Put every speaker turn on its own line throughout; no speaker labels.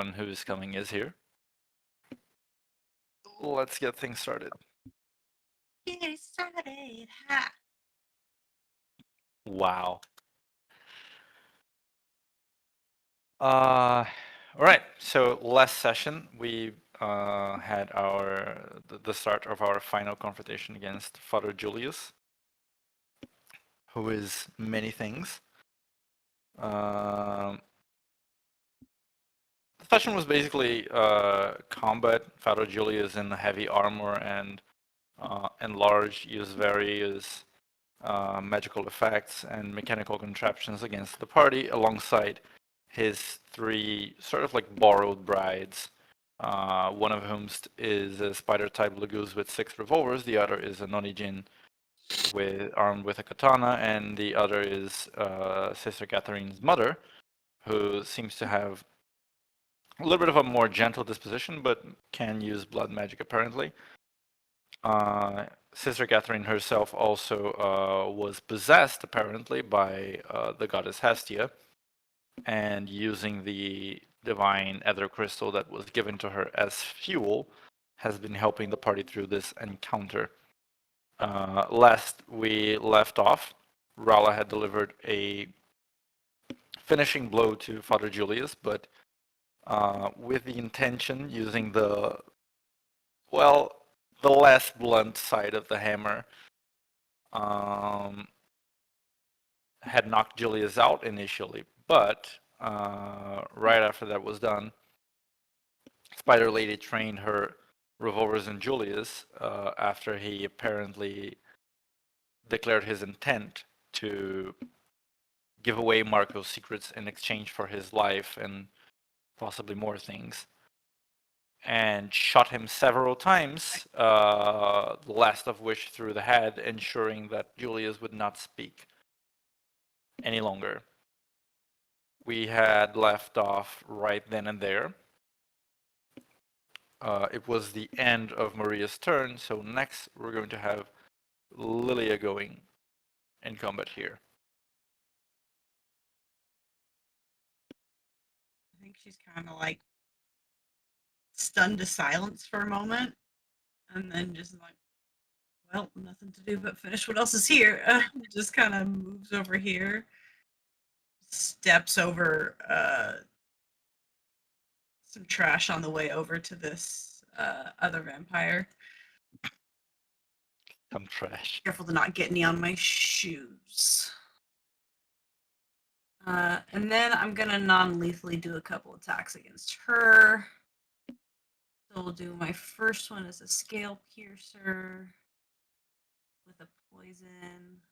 everyone who's coming is here. Let's get things started.
Get it started. Ha.
Wow. All right. So last session we had the start of our final confrontation against Father Julius, who is many things. The session was basically combat. Father Julius in heavy armor and enlarged, use various magical effects and mechanical contraptions against the party, alongside his three sort of like borrowed brides. One of whom is a spider-type Lagoose with 6 revolvers. The other is a Nonijin armed with a katana, and the other is Sister Catherine's mother, who seems to have a little bit of a more gentle disposition, but can use blood magic apparently. Sister Catherine herself also was possessed apparently by the goddess Hestia, and using the divine ether crystal that was given to her as fuel, has been helping the party through this encounter. Last we left off, Rala had delivered a finishing blow to Father Julius, but with the intention, using the less blunt side of the hammer, had knocked Julius out initially, but right after that was done, Spider Lady trained her revolvers in Julius after he apparently declared his intent to give away Marco's secrets in exchange for his life and possibly more things, and shot him several times, the last of which through the head, ensuring that Julius would not speak any longer. We had left off right then and there. It was the end of Maria's turn, so next we're going to have Lilia going in combat here.
I think she's kind of like stunned to silence for a moment, and then just like, well, nothing to do but finish what else is here. Just kind of moves over here, steps over some trash on the way over to this other vampire.
Some trash.
Careful to not get any on my shoes. And then I'm gonna non-lethally do a couple attacks against her. So we'll do my first one as a scale piercer with a poison.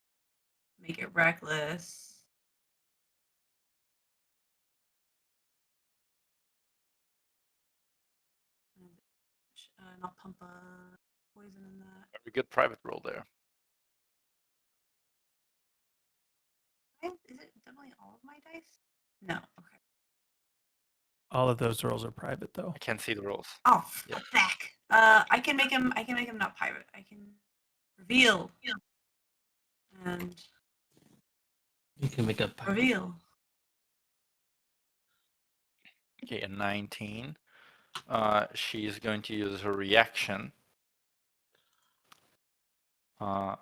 Make it reckless. And I'll pump a poison in that.
Very good private roll there.
Is it definitely all of my dice? No. Okay.
All of those rolls are private, though.
I can't see the rolls.
Oh,
Yeah.
back. I can make him. I can make him not private. I can reveal. And
You can make a
reveal.
Okay, a 19. She's going to use her reaction. To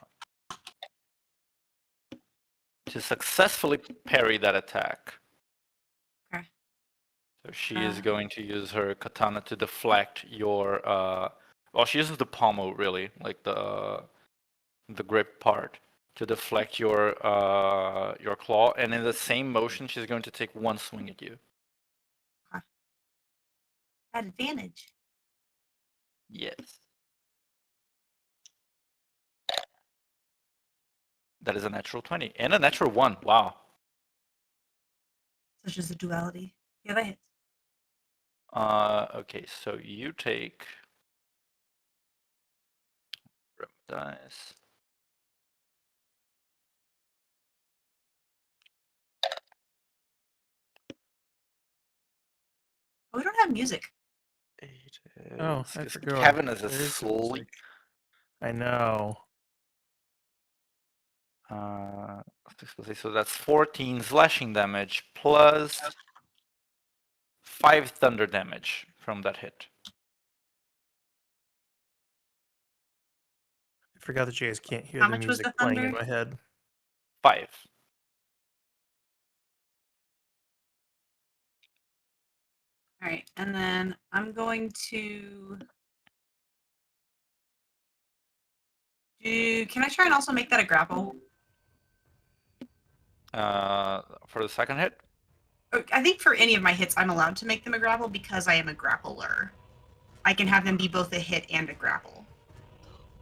successfully parry that attack.
Okay.
So she is going to use her katana to deflect your. Well, she uses the pommel really, like the grip part, to deflect your claw, and in the same motion, she's going to take one swing at you.
Okay. At advantage.
Yes. That is a natural 20 and a natural 1. Wow.
Such as a duality. Yeah, that hits.
Okay, so you take dice.
Oh, we don't have music.
8
Oh, I
because
forgot.
Kevin is
There is some
asleep.
music. I know.
So that's 14 slashing damage plus 5 thunder damage from that hit.
I forgot that you guys can't hear
How
the
much was
music
the
playing in
thunder?
my head.
5.
All right, and then I'm going to do. Can I try and also make that a grapple?
For the second hit?
I think for any of my hits, I'm allowed to make them a grapple because I am a grappler. I can have them be both a hit and a grapple.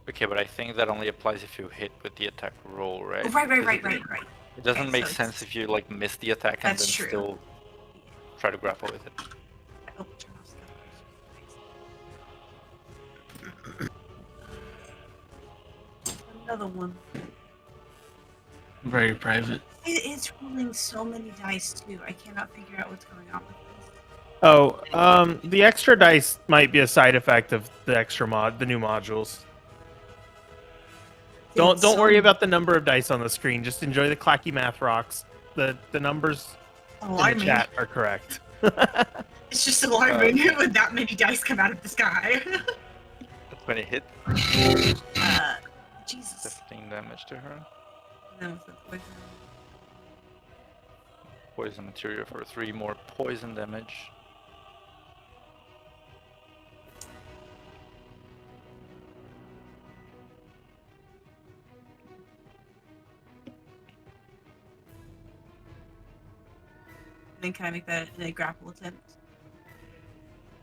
Okay, but I think that only applies if you hit with the attack roll, right?
Oh, right.
Because It doesn't
Okay,
make
so
sense
it's-
if you like miss the attack and
That's
then
true.
still try to grapple with it.
Oh, turn off skills. Another one.
Very private.
It's rolling so many dice too. I cannot figure out what's going on with this.
Oh, the extra dice might be a side effect of the extra the new modules. Don't
So
worry about the number of dice on the screen. Just enjoy the clacky math rocks. The numbers in the
alarming.
chat are correct.
It's just alarming when that many dice come out of the sky.
When it hit,
Jesus.
15 damage to her.
No, it's the poison.
Poison material for 3 more poison damage.
Then can I make that a grapple attempt?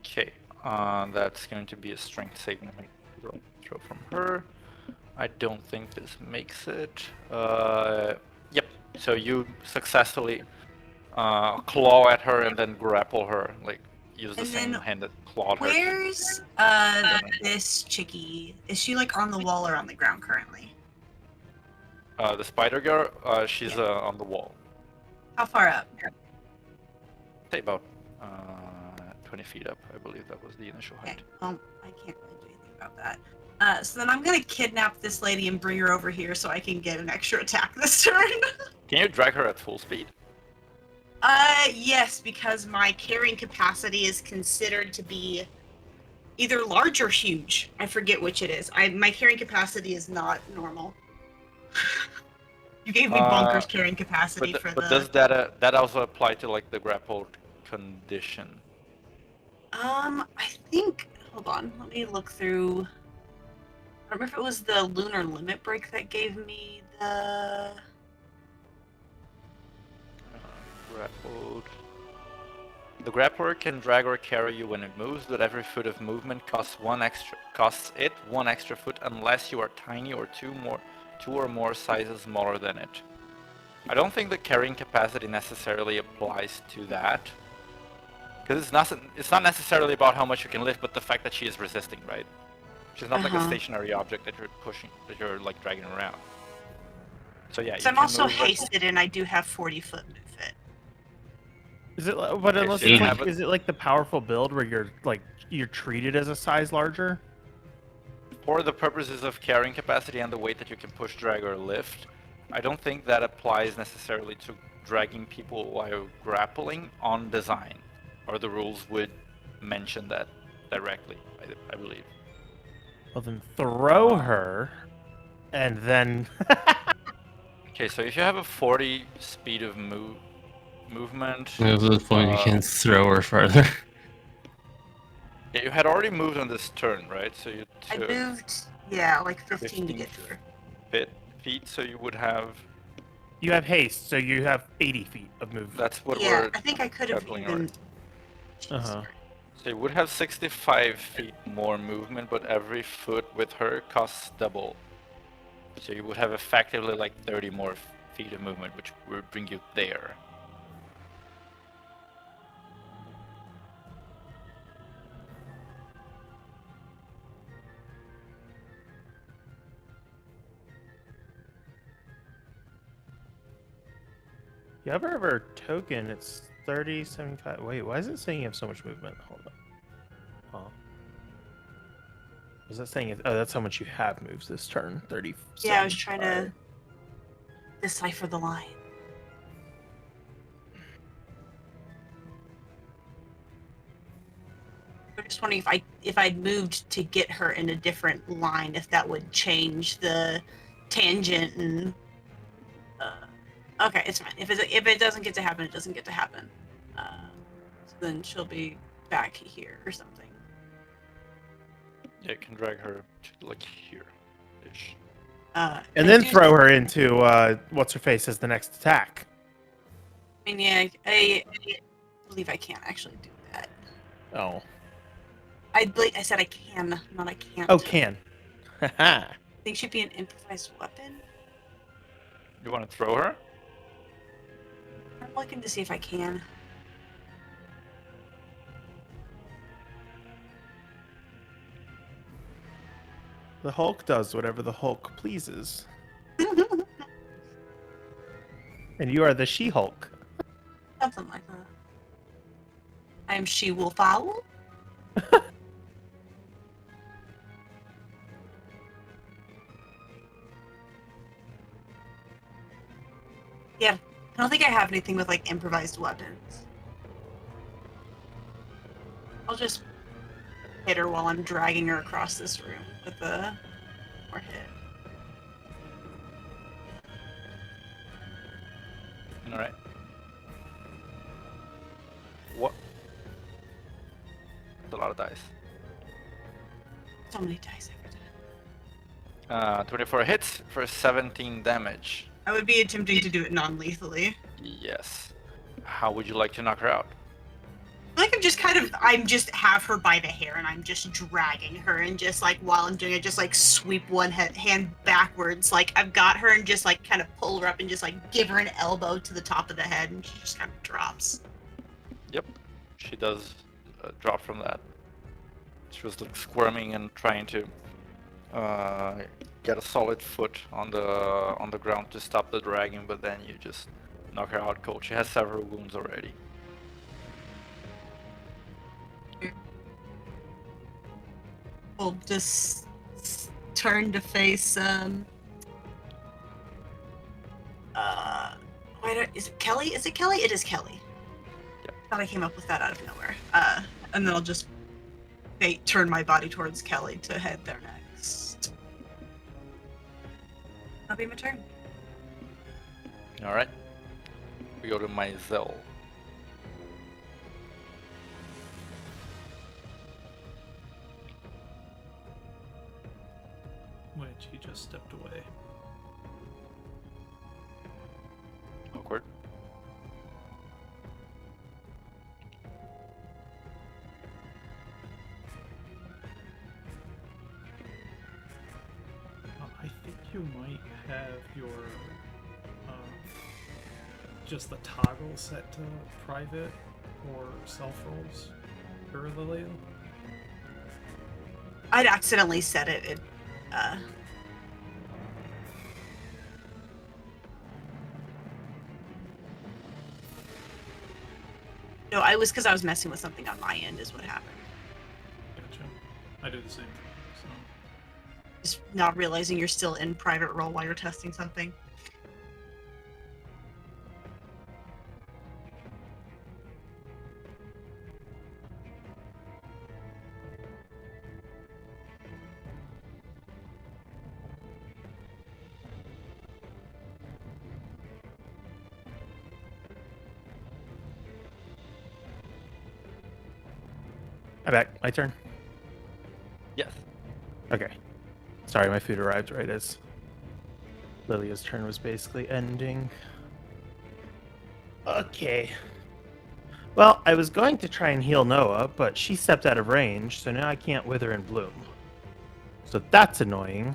Okay, that's going to be a strength saving throw from her. I don't think this makes it. Yep, so you successfully claw at her and then grapple her, like use the
And
same
then
hand that clawed her.
Where's this chickie? Is she like on the wall or on the ground currently?
The spider girl, she's on the wall.
How far up?
Say about 20 feet up, I believe that was the initial
Okay.
height.
Well, I can't really do anything about that. So then I'm gonna kidnap this lady and bring her over here so I can get an extra attack this turn.
Can you drag her at full speed?
Yes, because my carrying capacity is considered to be either large or huge. I forget which it is. My carrying capacity is not normal. You gave me bonkers carrying capacity for
But
the.
does that also apply to like the grappled condition?
I think. Hold on. Let me look through. I remember if it was the lunar limit break that gave me the.
Grappled. The grappler can drag or carry you when it moves, but every foot of movement costs it one extra foot unless you are tiny or two or more sizes smaller than it. I don't think the carrying capacity necessarily applies to that. Because it's not necessarily about how much you can lift, but the fact that she is resisting, right? She's not like a stationary object that you're like dragging around. So yeah,
So I'm also hasted and I do have 40-foot movement.
Is it? But unless
so you
it's like,
have it-
is it like the powerful build where you're treated as a size larger?
For the purposes of carrying capacity and the weight that you can push, drag, or lift, I don't think that applies necessarily to dragging people while grappling on design, or the rules would mention that directly, I believe.
Well, then throw her, and then.
Okay, so if you have a 40 speed of movement,
At this point, you can throw her farther.
yeah, you had already moved on this turn, right? So you
I
took
moved, like 15 to get to her.
feet, so you would have.
You have haste, so you have 80 feet of movement.
That's what
Yeah,
we're
I think I could have
calculating
even.
already.
Uh-huh.
So you would have 65 feet more movement, but every foot with her costs double. So you would have effectively like 30 more feet of movement, which would bring you there.
You have her token, it's 30, 75. Wait, why is it saying you have so much movement? Hold on. Oh. Is that saying it? Oh, that's how much you have moves this turn. 30.
Yeah, I was trying to decipher the line. I'm just wondering if I'd moved to get her in a different line, if that would change the tangent and. Okay, it's fine. If it doesn't get to happen, it doesn't get to happen. So then she'll be back here or something.
Yeah, you can drag her to like here-ish.
And then throw her into what's her face as the next attack.
I mean, yeah, I believe I can't actually do that.
Oh.
I said I can, not I can't.
Oh, can. Haha.
I think she'd be an improvised weapon.
You want to throw her?
I'm looking to see if I can.
The Hulk does whatever the Hulk pleases. And you are the She-Hulk.
Something like that. I am she wolf owl. Yeah, I don't think I have anything with like improvised weapons. I'll just hit her while I'm dragging her across this room with a more hit.
All right. What? That's a lot of dice.
So many dice every time.
24 hits for 17 damage.
I would be attempting to do it non-lethally.
Yes. How would you like to knock her out?
I like I'm just have her by the hair and I'm just dragging her and just like while I'm doing it, just like sweep one hand backwards. Like I've got her and just like kind of pull her up and just like give her an elbow to the top of the head and she just kind of drops.
Yep. She does drop from that. She was like squirming and trying to get a solid foot on the ground to stop the dragging, but then you just knock her out cold. She has several wounds already.
We'll just turn to face is it Kelly? Is it Kelly? It is Kelly.
Yep.
Thought I came up with that out of nowhere. And then I'll just turn my body towards Kelly to head there next. That'll be my turn.
All right. We go to Maizel.
Which he just stepped away.
Awkward.
I think you might have your just the toggle set to private or self roles for Lilio.
I'd accidentally set it. No, I was messing with something on my end is what happened.
Gotcha. I do the same thing. So
Just not realizing you're still in private role while you're testing something.
I'm back. My turn.
Yes.
Okay. Sorry, my food arrived right as Lilia's turn was basically ending. Okay. Well, I was going to try and heal Noah, but she stepped out of range, so now I can't wither and bloom. So that's annoying.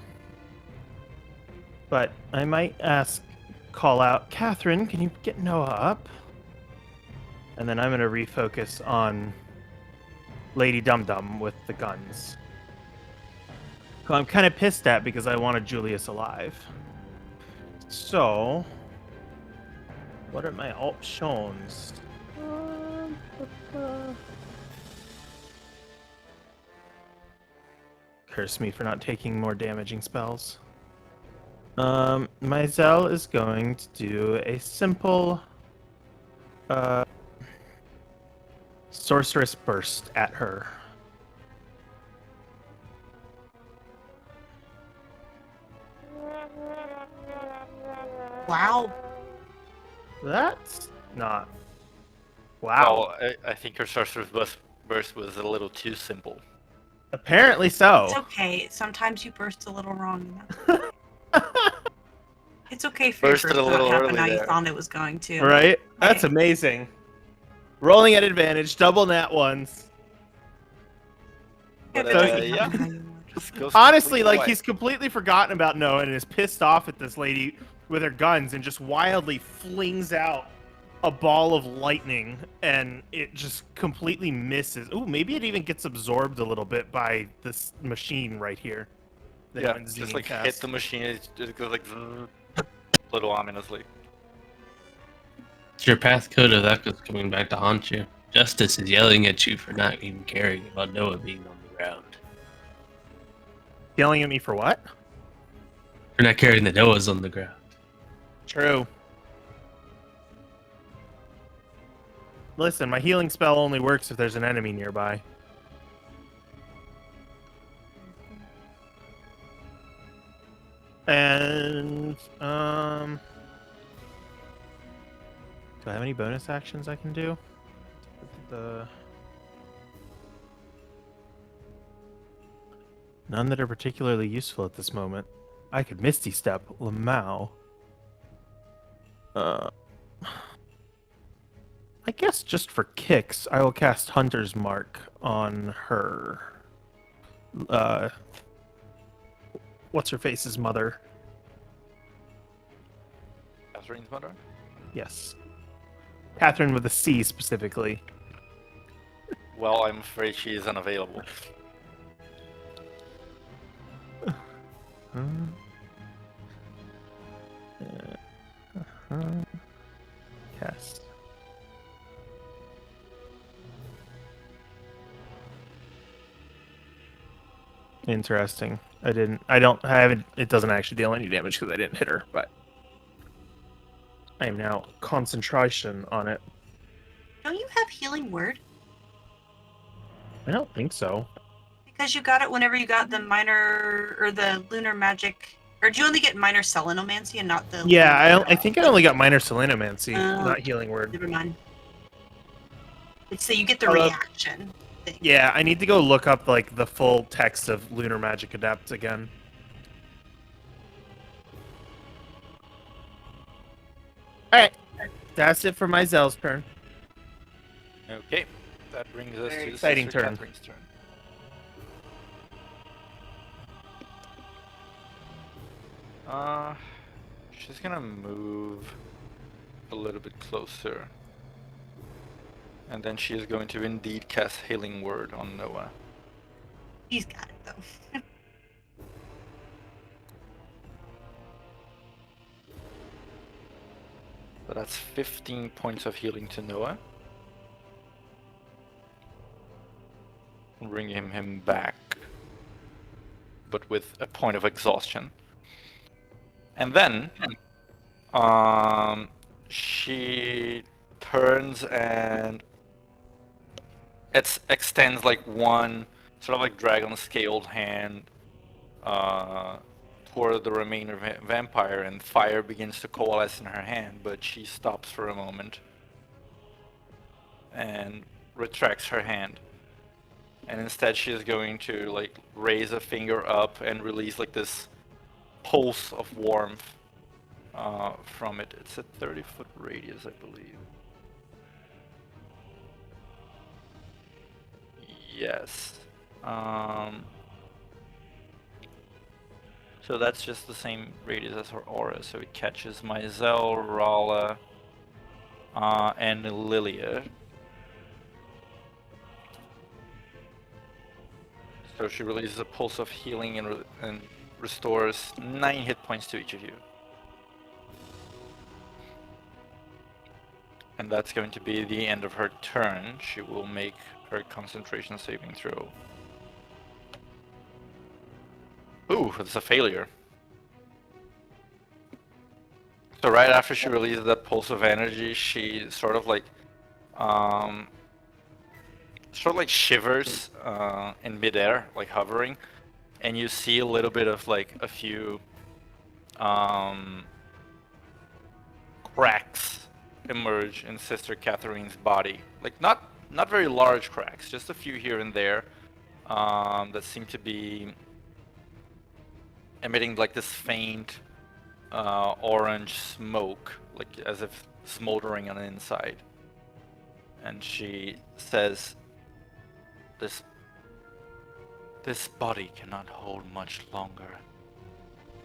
But I might call out, Catherine, can you get Noah up? And then I'm going to refocus on Lady Dum Dum with the guns. Who I'm kind of pissed at because I wanted Julius alive. So, what are my options? Curse me for not taking more damaging spells. Maizel is going to do a simple Sorceress Burst at her
Wow.
That's not. Wow.
Well, I think her sorcerer's burst was a little too simple.
Apparently so.
It's okay. Sometimes you burst a little wrong. It's okay for
Bursted
your
a
burst to not
little
happen
early
how you
there.
thought it was going to.
Right? That's
Hey.
amazing. Rolling at advantage, double nat ones.
But
Everything
yeah,
happened how you wanted.
just goes
Honestly,
completely
like
white.
he's completely forgotten about Noah and is pissed off at this lady with her guns and just wildly flings out a ball of lightning and it just completely misses. Ooh, maybe it even gets absorbed a little bit by this machine right here. that
Yeah,
went
just
zinging
like hit
past.
the machine, it just goes like zzz, little ominously.
It's your passcode of Echo's coming back to haunt you. Justice is yelling at you for not even caring about Noah being on the ground.
Yelling at me for what?
For not caring that Noah's on the ground.
True. Listen, my healing spell only works if there's an enemy nearby. And, do I have any bonus actions I can do? None that are particularly useful at this moment. I could Misty Step Lamau. I guess just for kicks, I will cast Hunter's Mark on her. What's her face's mother?
Catherine's mother?
Yes. Catherine with a C specifically.
Well, I'm afraid she is unavailable.
Cast. Interesting. I haven't, it doesn't actually deal any damage because I didn't hit her, but I am now concentration on it.
Don't you have healing word?
I don't think so.
Because you got it whenever you got the minor or the lunar magic. Or did you only get minor selenomancy and not the?
Yeah,
lunar-
I think I only got minor selenomancy,
Oh.
not healing word.
Never mind. So you get the
Although-
reaction thing.
Yeah, I need to go look up like the full text of Lunar Magic Adept again. Alright. That's it for my Zell's turn.
Okay, that brings us
Very
to
exciting
Sister
turn.
Catherine's turn. She's gonna move a little bit closer. And then she is going to indeed cast Healing Word on Noah.
He's got it though.
So that's 15 points of healing to Noah. Bring him back, but with a point of exhaustion. And then, she turns and extends like one sort of like dragon-scaled hand toward the remaining vampire, and fire begins to coalesce in her hand, but she stops for a moment and retracts her hand. And instead she is going to like raise a finger up and release like this pulse of warmth from it. It's a 30-foot radius, I believe. Yes. So that's just the same radius as her aura, so it catches Myzel, Rala, and Lilia. So she releases a pulse of healing and restores 9 hit points to each of you. And that's going to be the end of her turn. She will make her concentration saving throw. Ooh, it's a failure. So right after she releases that pulse of energy, she sort of like shivers in midair, like hovering, and you see a little bit of like a few cracks emerge in Sister Catherine's body. Like not very large cracks, just a few here and there, that seem to be emitting like this faint orange smoke, like as if smoldering on the inside. And she says, This body cannot hold much longer.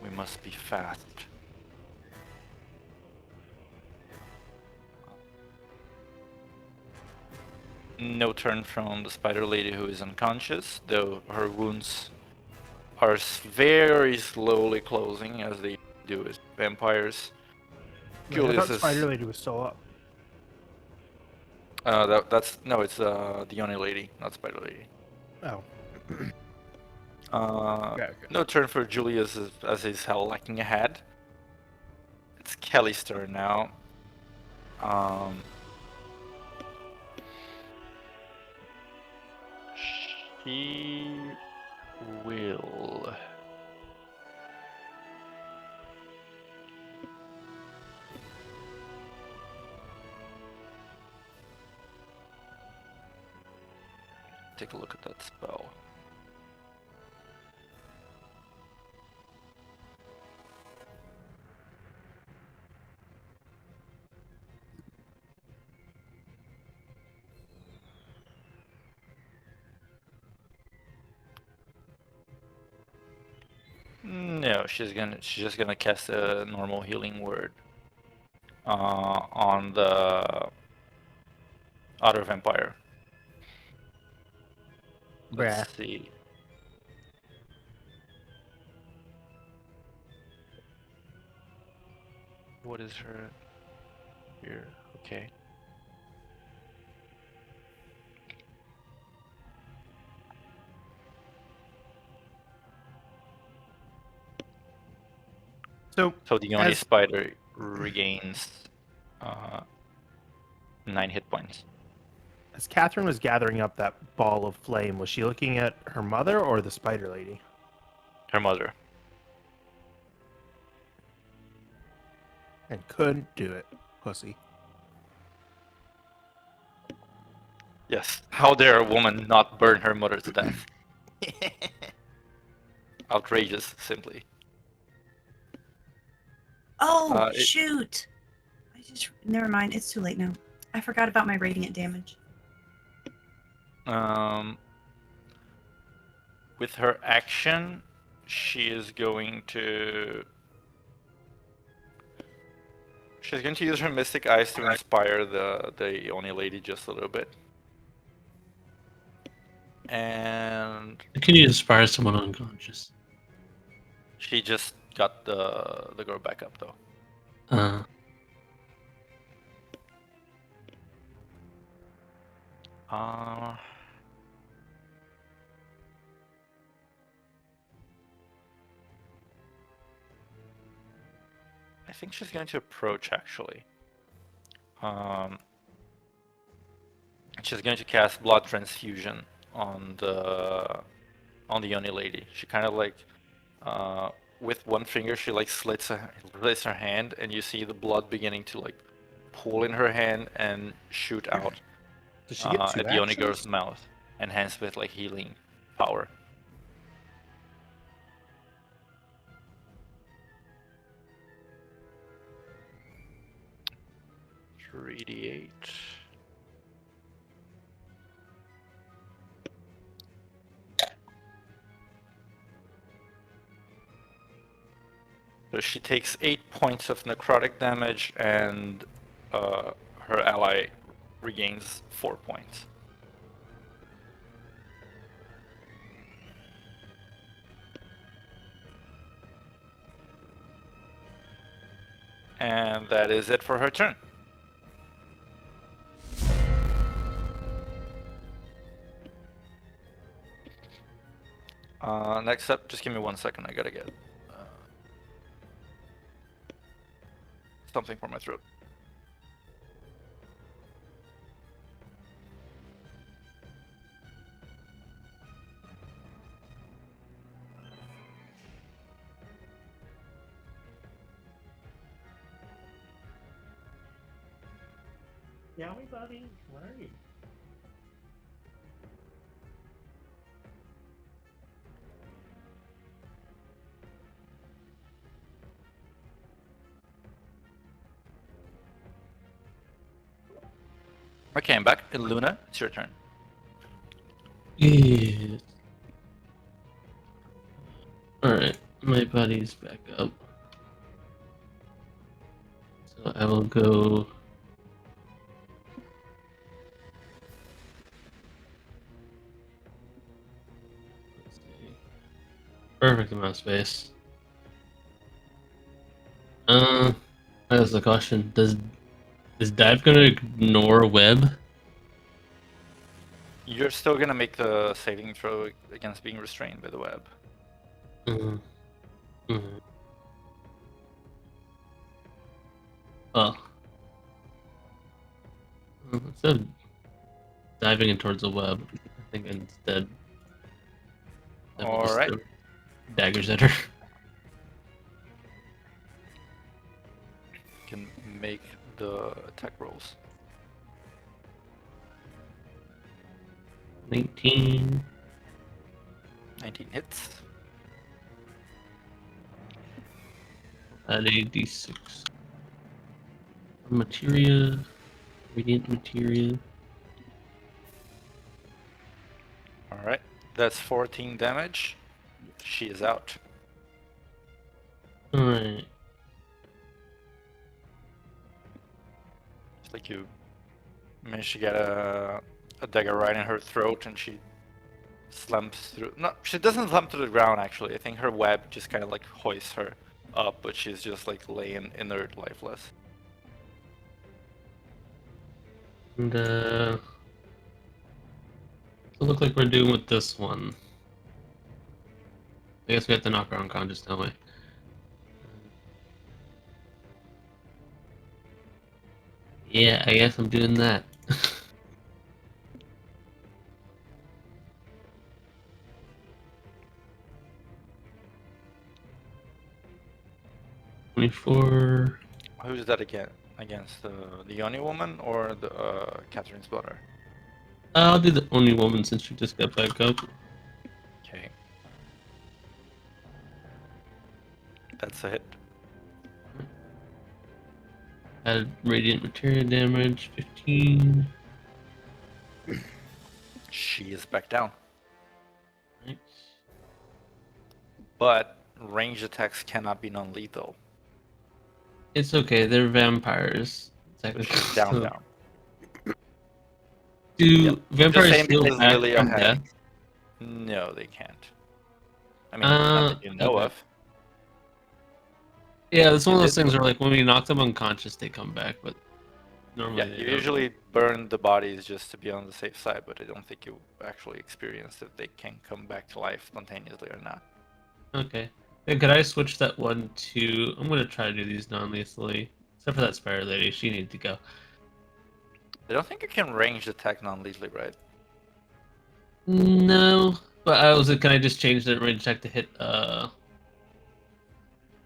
We must be fast." No turn from the spider lady, who is unconscious, though her wounds are very slowly closing, as they do with vampires.
Wait, I
Julius
thought
is.
Spider Lady was still up.
That's no, it's the only lady, not spider lady.
Oh.
Okay.
Okay.
No turn for Julius as he's hell lacking ahead. It's Kelly's turn now. She will. Take a look at that spell. No, she's just gonna cast a normal healing word on the other vampire. Let's see. What is her here? Okay.
So
So the only
As-
spider regains 9 hit points.
as Catherine was gathering up that ball of flame, was she looking at her mother or the Spider Lady?
Her mother.
And couldn't do it, pussy.
Yes. How dare a woman not burn her mother to death? Outrageous, simply.
Oh,
It-
shoot. Never mind. It's too late now. I forgot about my radiant damage.
With her action, she is going to. She's going to use her Mystic Eyes to inspire the Oni lady just a little bit. And
Can you inspire someone unconscious?
she just got the girl back up though. Uh, I think she's going to approach actually. She's going to cast Blood Transfusion on the Oni lady. She kind of like with one finger she like slits her hand, and you see the blood beginning to like pool in her hand and shoot out
Does she get two
at the Oni
actions?
girl's mouth, enhanced with like healing power. Three D8. So she takes 8 points of necrotic damage, and her ally regains 4 points. And that is it for her turn. Next up, just give me 1 second, I gotta get something for my throat.
Yowie buddy, where are you?
Okay, I'm back. Luna, it's your turn.
Yes. Alright, my buddy's back up. So I will go. Let's see. Perfect amount of space. That's the question. Is dive gonna ignore web?
You're still gonna make the saving throw against being restrained by the web.
Mm-hmm. Mm-hmm. Oh. Instead of diving in towards the web, I think instead I will just
Alright.
throw daggers at her.
You can make the attack rolls.
19.
19 hits.
Add a d6. Materia. Radiant materia.
Alright. That's 14 damage. She is out.
Alright.
It's like you managed to get a dagger right in her throat and she slumps through. No, she doesn't slump to the ground actually. I think her web just kind of like hoists her up, but she's just like laying inert, lifeless.
And so look like we're doing with this one. I guess we have to knock her unconscious, don't we? Yeah, I guess I'm doing that. 24.
Who's that again? Against the Yoni woman or the Catherine's daughter?
I'll do the only woman since she just got back up.
Okay. That's a hit.
Add radiant materia damage, 15.
She is back down.
Right.
But ranged attacks cannot be non-lethal.
It's okay, they're vampires. Technically.
She's down,
So-
down.
Do
Yep.
vampires
The same
still
as
act
Lilia
from
had.
death?
No, they can't. I mean, not that you know
okay.
of.
Yeah, it's one of
You
those
did-
things where, like, when we knock them unconscious, they come back, but normally
Yeah,
they
you
don't.
usually burn the bodies just to be on the safe side, but I don't think you actually experience if they can come back to life spontaneously or not.
Okay. Hey, could I switch that one to... I'm gonna try to do these non-lethally. Except for that Spire Lady, she needs to go.
I don't think you can ranged attack non-lethally, right?
No, but can I just change the range check to hit,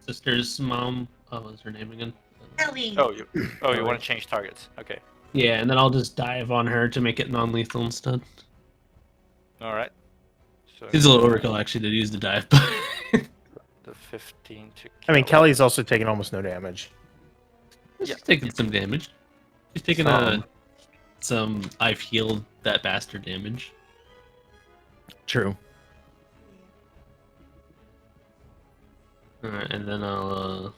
sister's mom? Oh, what's her name again?
Ellie.
Oh, you want to change targets? Okay.
Yeah, and then I'll just dive on her to make it non-lethal instead.
All right. So
It's a little overkill, actually, to use the dive, but...
the 15 to.
I mean,
Kelly.
Kelly's also taking almost no damage.
She's
Yeah.
taking some damage. She's taking some I've healed that bastard damage.
True.
Alright, and then I'll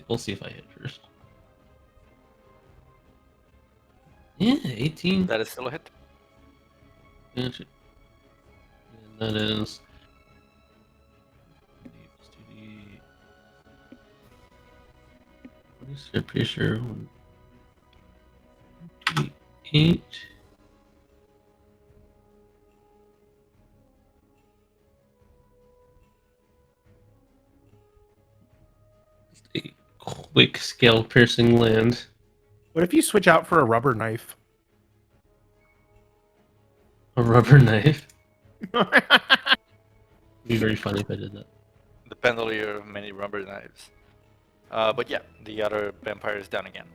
we'll see if I hit first. Yeah, 18.
That is still a hit.
Gotcha. And that is 2D. What is it? Pretty sure 2D8. Just a quick scale piercing land.
What if you switch out for a rubber knife?
A rubber knife. It'd be very funny if I did that.
The penalty of many rubber knives. But yeah, the other vampire is down again.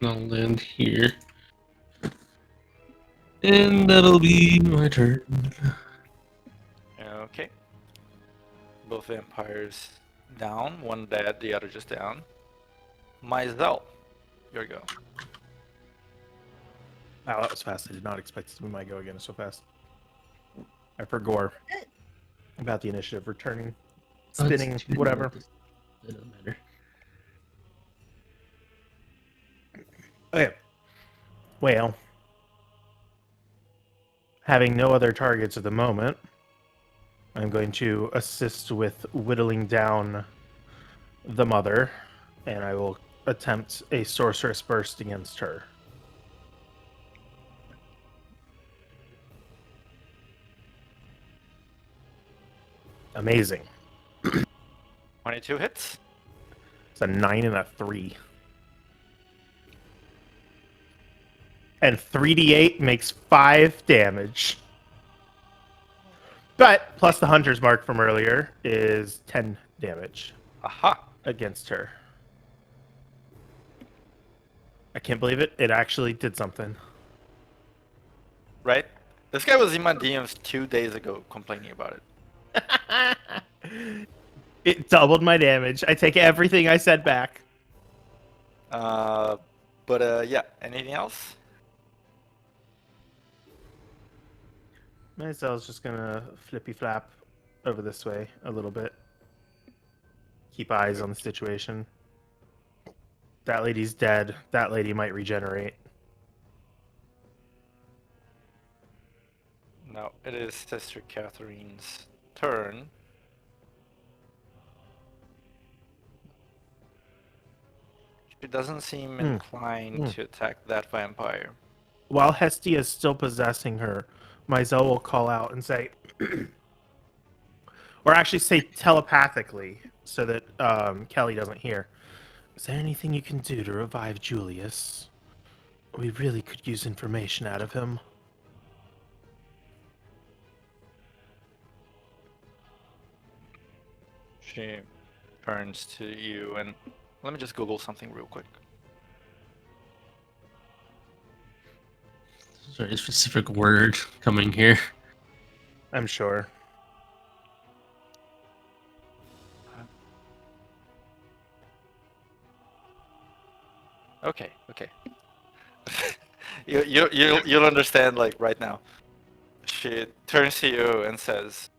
I'll land here. And that'll be my turn.
Okay. Both vampires down. One dead, the other just down. Myzel, your go.
Wow, that was fast. I did not expect it to be my go again so fast. I forgot about the initiative returning,
Oh, it's
spinning,
two,
whatever.
It don't matter.
Okay. Well, having no other targets at the moment, I'm going to assist with whittling down the mother, and I will attempt a sorceress burst against her. Amazing.
22 hits.
It's a 9 and a 3. And 3d8 makes 5 damage. But, plus the hunter's mark from earlier, is 10 damage
Aha.
against her. I can't believe it. It actually did something.
Right? This guy was in my DMs 2 days ago complaining about it.
It doubled my damage. I take everything I said back.
Yeah, anything else?
Mysel's just gonna flippy flap over this way a little bit. Keep eyes on the situation. That lady's dead. That lady might regenerate.
No, it is Sister Catherine's turn. She doesn't seem inclined to attack that vampire.
While Hestia is still possessing her, Myzel will call out and say, or actually say telepathically, so that Kelly doesn't hear. Is there anything you can do to revive Julius? We really could use information out of him.
She turns to you and let me just Google something real quick.
Is there a specific word coming here?
I'm sure.
Okay. You'll understand like right now. She turns to you and says,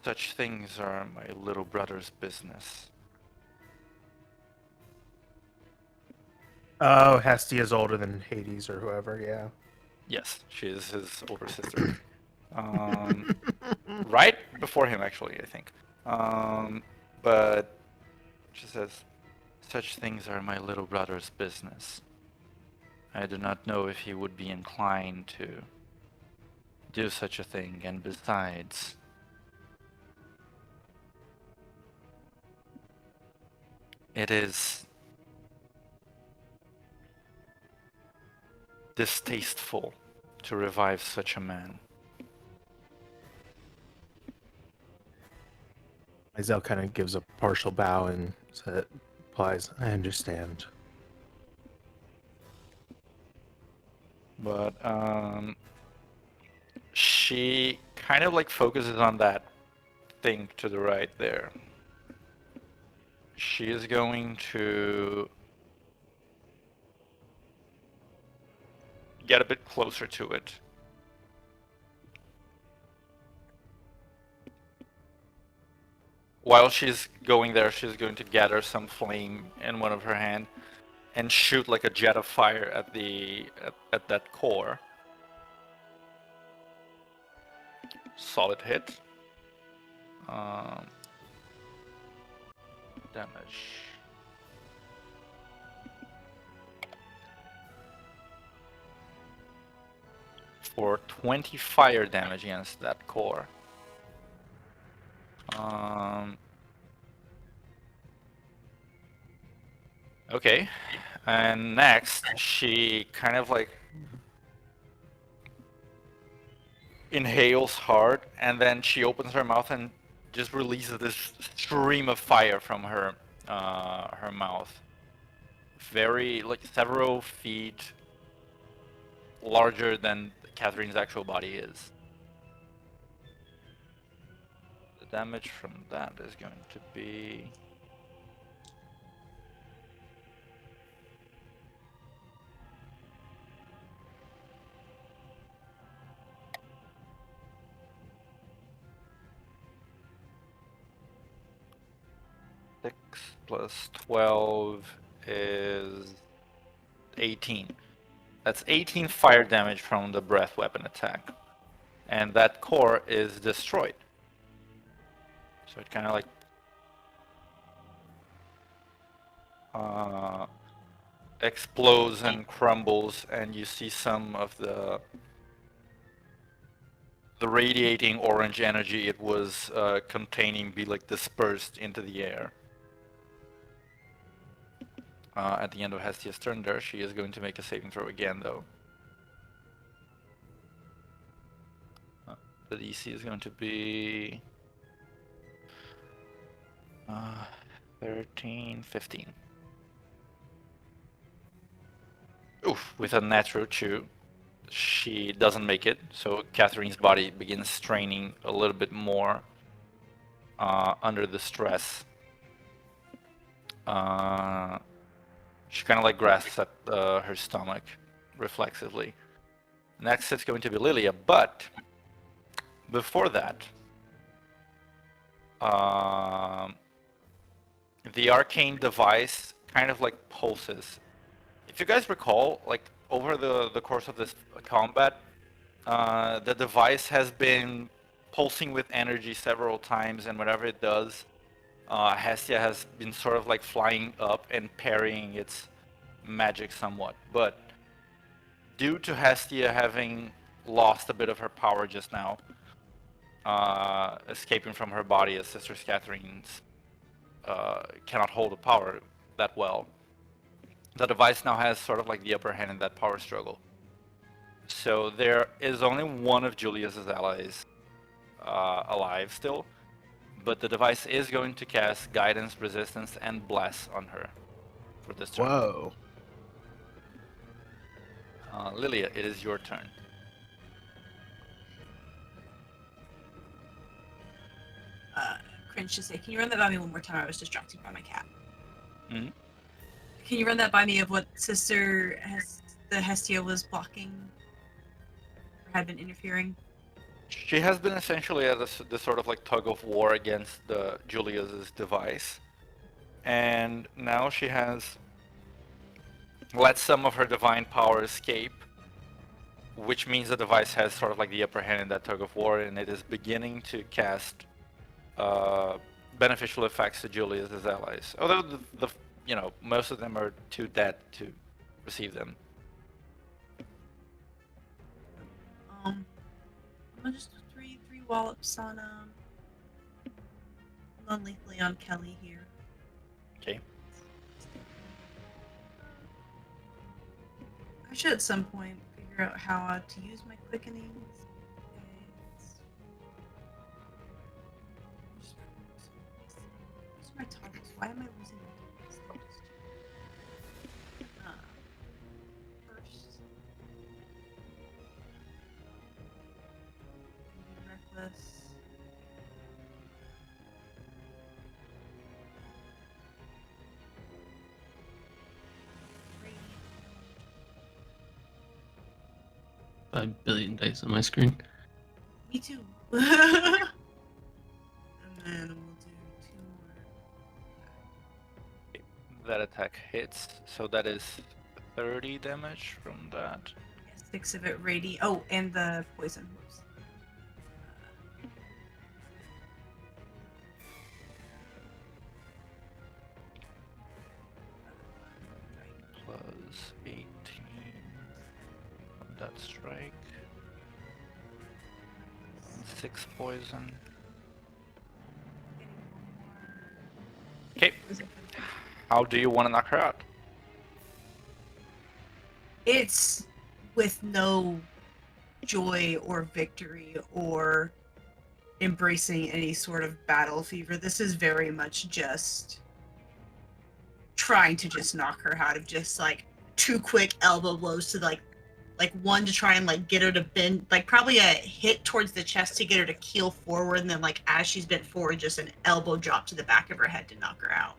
"Such things are my little brother's business."
Oh, Hestia's older than Hades or whoever, yeah.
Yes, she is his older sister. Right before him, actually, I think. But she says, "Such things are my little brother's business. I do not know if he would be inclined to do such a thing, and besides, it is distasteful to revive such a man."
Myzel kind of gives a partial bow and replies, I understand.
But she kind of like focuses on that thing to the right there. She is going to get a bit closer to it. While she's going there, she's going to gather some flame in one of her hand and shoot like a jet of fire at at that core. Solid hit. Damage. For 20 fire damage against that core. Okay, and next she kind of like inhales hard, and then she opens her mouth and just releases this stream of fire from her her mouth. very, like, several feet larger than Catherine's actual body is. The damage from that is going to be... Six plus 12 is 18. That's 18 fire damage from the breath weapon attack. And that core is destroyed. So it kind of like explodes and crumbles, and you see some of the radiating orange energy it was containing be like dispersed into the air. At the end of Hestia's turn there, she is going to make a saving throw again, though. The DC is going to be 13, 15. Oof, with a natural 2. She doesn't make it, so Catherine's body begins straining a little bit more under the stress. She kind of like grasps at her stomach reflexively. Next it's going to be Lilia, but before that, the arcane device kind of like pulses. If you guys recall, like over the course of this combat, the device has been pulsing with energy several times, and whatever it does, Hestia has been sort of like flying up and parrying its magic somewhat. But due to Hestia having lost a bit of her power just now, escaping from her body as Sister Catherine's cannot hold the power that well, the device now has sort of like the upper hand in that power struggle. So there is only one of Julius's allies alive still, but the device is going to cast Guidance, Resistance, and Bless on her for this turn.
Whoa.
Lilia, it is your turn.
Cringe to say, can you run that by me one more time? I was distracted by my cat.
Mm-hmm.
Can you run that by me of what the Hestia was blocking? Or had been interfering?
She has been essentially at this sort of like tug of war against the Julius's device, and now she has let some of her divine power escape, which means the device has sort of like the upper hand in that tug of war, and it is beginning to cast beneficial effects to Julius's allies. Although the you know, most of them are too dead to receive them.
I'm gonna just do three wallops on non-lethally on Kelly here.
Okay.
I should at some point figure out how to use my quickenings. Where's my toggles? Why am I losing my toggles? First. Reckless.
$5 billion dice on my screen.
Me too. And then we'll do 2 more.
That attack hits, so that is 30 damage from that.
Yeah, 6 of it radi. Oh, and the poison. Whoops.
Plus 18 from that strike. 6 poison. Okay, how do you want to knock her out?
It's with no joy or victory or embracing any sort of battle fever. This is very much just trying to just knock her out of just like 2 quick elbow blows to like one to try and like get her to bend, like probably a hit towards the chest to get her to keel forward, and then like as she's bent forward, just an elbow drop to the back of her head to knock her out.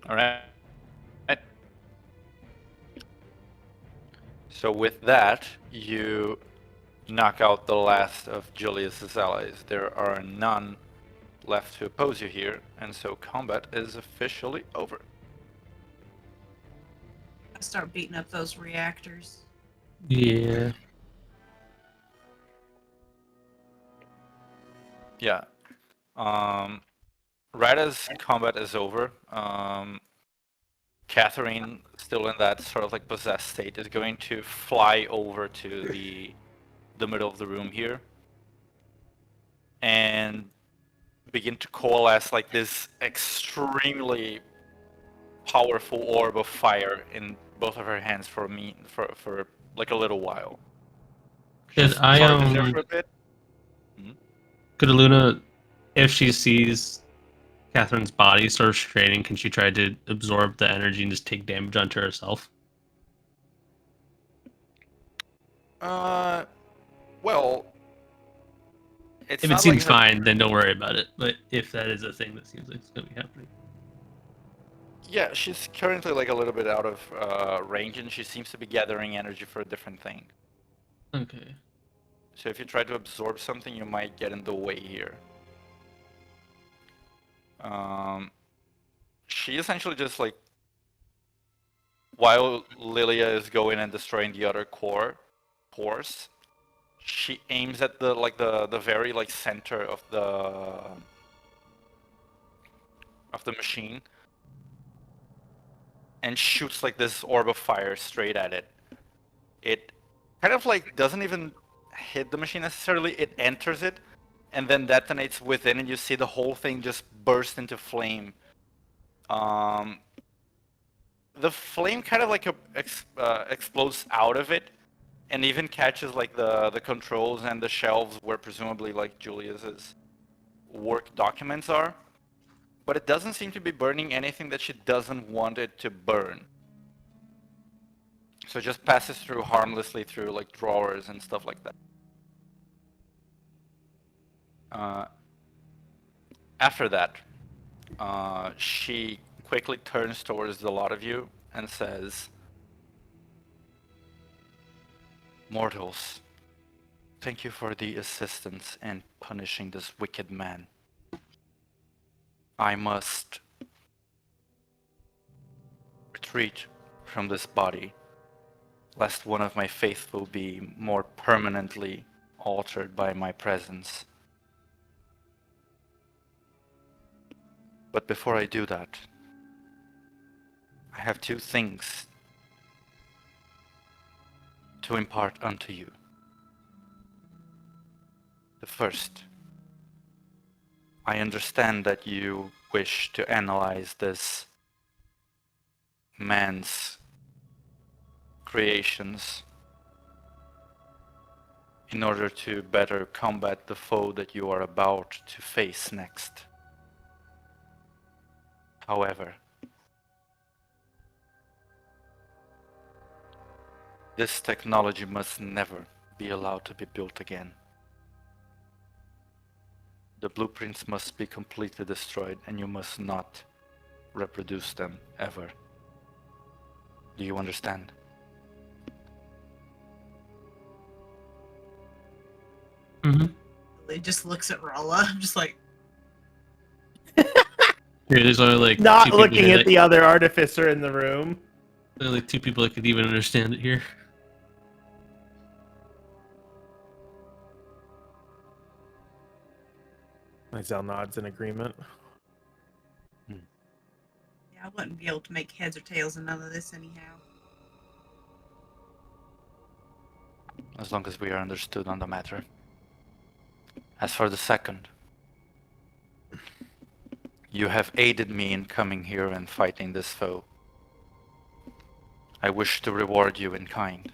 All right. So with that, you knock out the last of Julius's allies. There are none left to oppose you here, and so combat is officially over.
I start beating up those reactors.
Yeah.
Yeah. Right as combat is over, Catherine, still in that sort of like possessed state, is going to fly over to the middle of the room here and begin to coalesce like this extremely powerful orb of fire in both of her hands for like a little while.
Could
She's
I,
sort of in there for a bit.
Could Luna, if she sees Catherine's body sort of straining, can she try to absorb the energy and just take damage onto herself?
Well, it's
If it
not
seems
like
fine, then don't worry about it. But if that is a thing that seems like it's going to be happening.
yeah, she's currently like a little bit out of range, and she seems to be gathering energy for a different thing.
Okay.
So if you try to absorb something, you might get in the way here. She essentially just like, while Lilia is going and destroying the other cores, she aims at the very like center of the machine and shoots like this orb of fire straight at it. It kind of like doesn't even hit the machine necessarily, it enters it and then detonates within, and you see the whole thing just burst into flame. The flame kind of like explodes out of it and even catches like the controls and the shelves where presumably like Julius's work documents are, but it doesn't seem to be burning anything that she doesn't want it to burn. So it just passes through harmlessly through like drawers and stuff like that. After that, she quickly turns towards the lot of you and says, "Mortals, thank you for the assistance in punishing this wicked man. I must retreat from this body, lest one of my faithful be more permanently altered by my presence. But before I do that, I have 2 things to impart unto you. The first, I understand that you wish to analyze this man's creations in order to better combat the foe that you are about to face next. However, this technology must never be allowed to be built again. The blueprints must be completely destroyed, and you must not reproduce them ever. Do you understand?"
Mm-hmm.
It just looks at Rala. I'm just like,
There's only like
Not
2 people
looking
here
at the other artificer in the room.
There are like 2 people that could even understand it here.
Myzel nods in agreement.
yeah, I wouldn't be able to make heads or tails of none of this anyhow.
As long as we are understood on the matter. As for the second, you have aided me in coming here and fighting this foe. I wish to reward you in kind.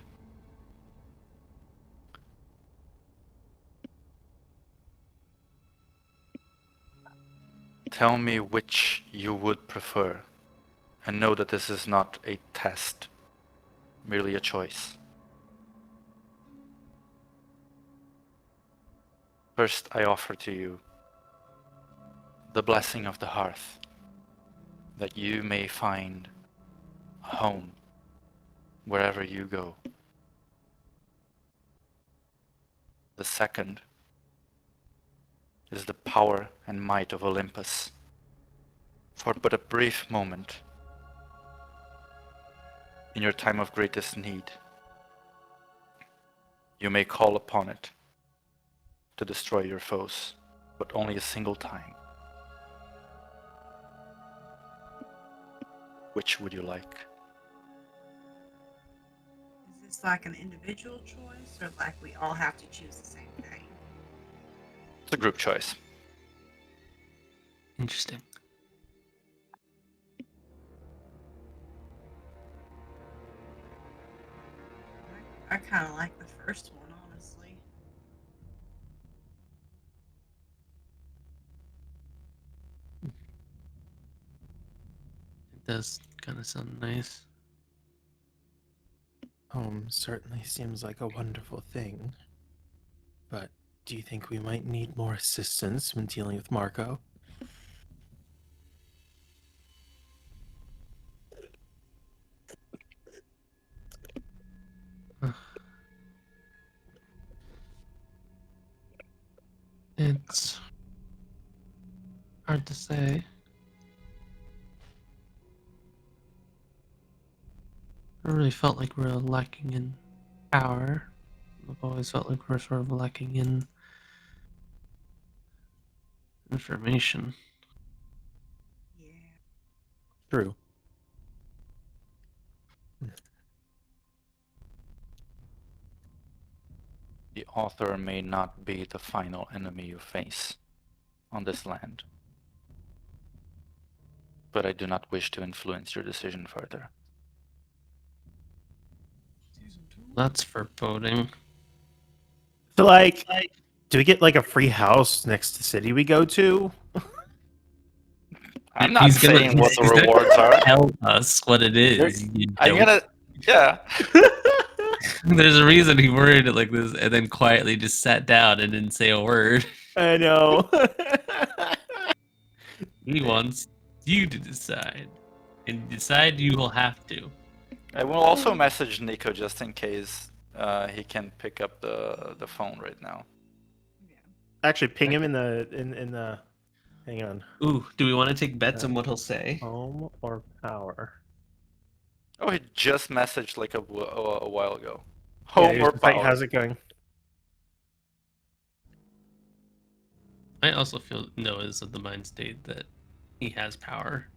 Tell me which you would prefer, and know that this is not a test, merely a choice. First, I offer to you the blessing of the hearth, that you may find a home wherever you go. The second is the power and might of Olympus. For but a brief moment, in your time of greatest need, you may call upon it to destroy your foes, but only a single time. Which would you like?
Is this like an individual choice, or like we all have to choose the same thing?
It's a group choice.
Interesting.
I kind of like the first one, honestly.
It does kind of sound nice.
Home certainly seems like a wonderful thing. But do you think we might need more assistance when dealing with Marco?
It's hard to say. I really felt like we were lacking in power. I've always felt like we're sort of lacking in information.
Yeah.
True.
The author may not be the final enemy you face on this land, but I do not wish to influence your decision further.
Season 2.
That's foreboding.
So, like, do we get like a free house next to the city we go to?
I'm not
He's gonna-
saying what the
he's gonna
rewards are.
Tell us what it is. you
I'm
dope.
gonna, yeah.
There's a reason he worded it like this and then quietly just sat down and didn't say a word.
I know.
He wants you to decide. And decide you will have to.
I will also message Nico just in case he can pick up the phone right now.
Yeah.
Actually, ping him in the. Hang on.
Ooh, do we want to take bets on what he'll say?
Home or power?
Oh, he just messaged like a while ago.
Yeah,
Home
he
or
was just like,
power?
how's it going?
I also feel Noah is of the mind state that he has power.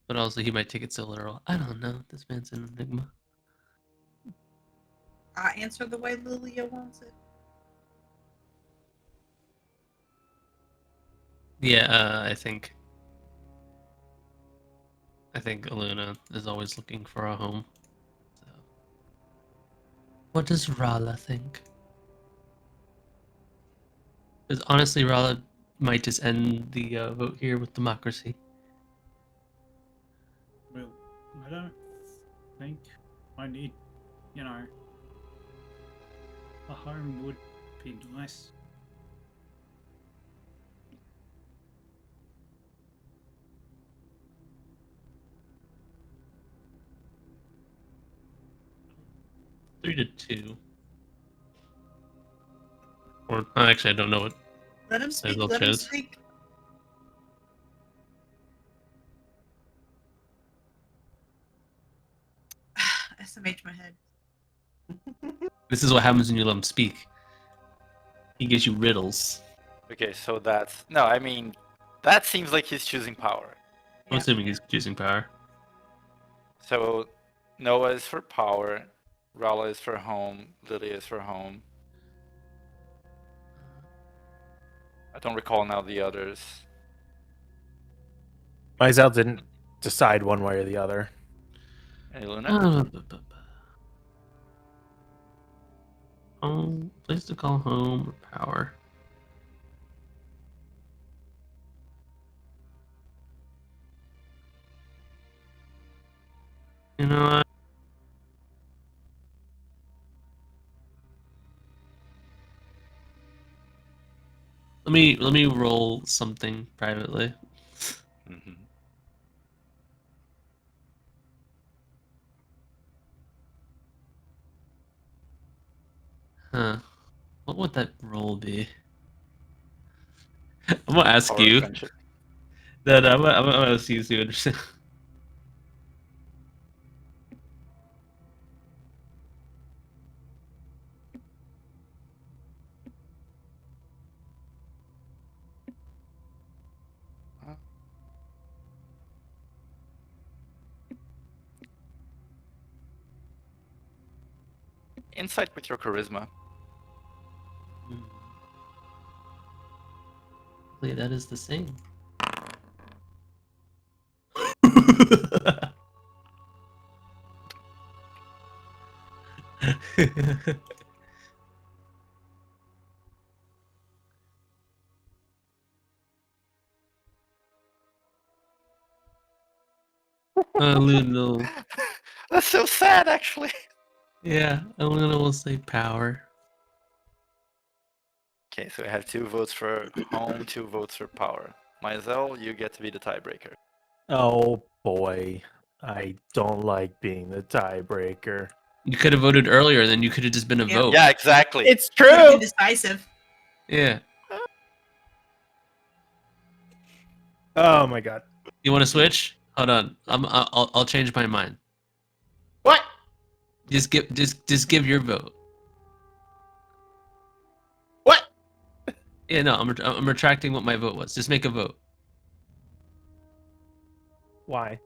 But also he might take it so literal. I don't know. This man's an enigma.
I answer the way Lilia wants it.
Yeah, I think Aluna is always looking for a home. So. What does Rala think? Because honestly, Rala might just end the vote here with democracy.
Well, I don't think I need, a home would be nice.
Three to two. Or actually, I don't know what.
Let him speak.
they'll
Let him
choose.
speak. SMH my head.
This is what happens when you let him speak. He gives you riddles.
Okay, so that's no. I mean, that seems like he's choosing power.
I'm
Yeah.
assuming he's choosing power.
So Noah is for power, Rala is for home, Lily is for home. I don't recall now the others.
Mizell didn't decide one way or the other.
Any Luna?
Home, place to call home, or power. Let me roll something privately.
Mhm.
Huh. What would that roll be? I'm gonna ask
Power of
you.
friendship.
No, no, I'm gonna see you soon.
Insight with your charisma.
Hopefully that is the same. Luna.
That's so sad, actually.
Yeah, Luna will say power.
Okay, so I have 2 votes for home, 2 votes for power. Maizel, you get to be the tiebreaker.
Oh boy, I don't like being the tiebreaker.
You could have voted earlier, then you could have just been a
Yep.
vote.
Yeah, exactly.
It's
Could have been
true.
decisive.
Yeah.
Oh my god.
You want to switch? Hold on. I'll change my mind.
What?
Just give your vote.
What?
Yeah, no, I'm retracting what my vote was. Just make a vote.
Why?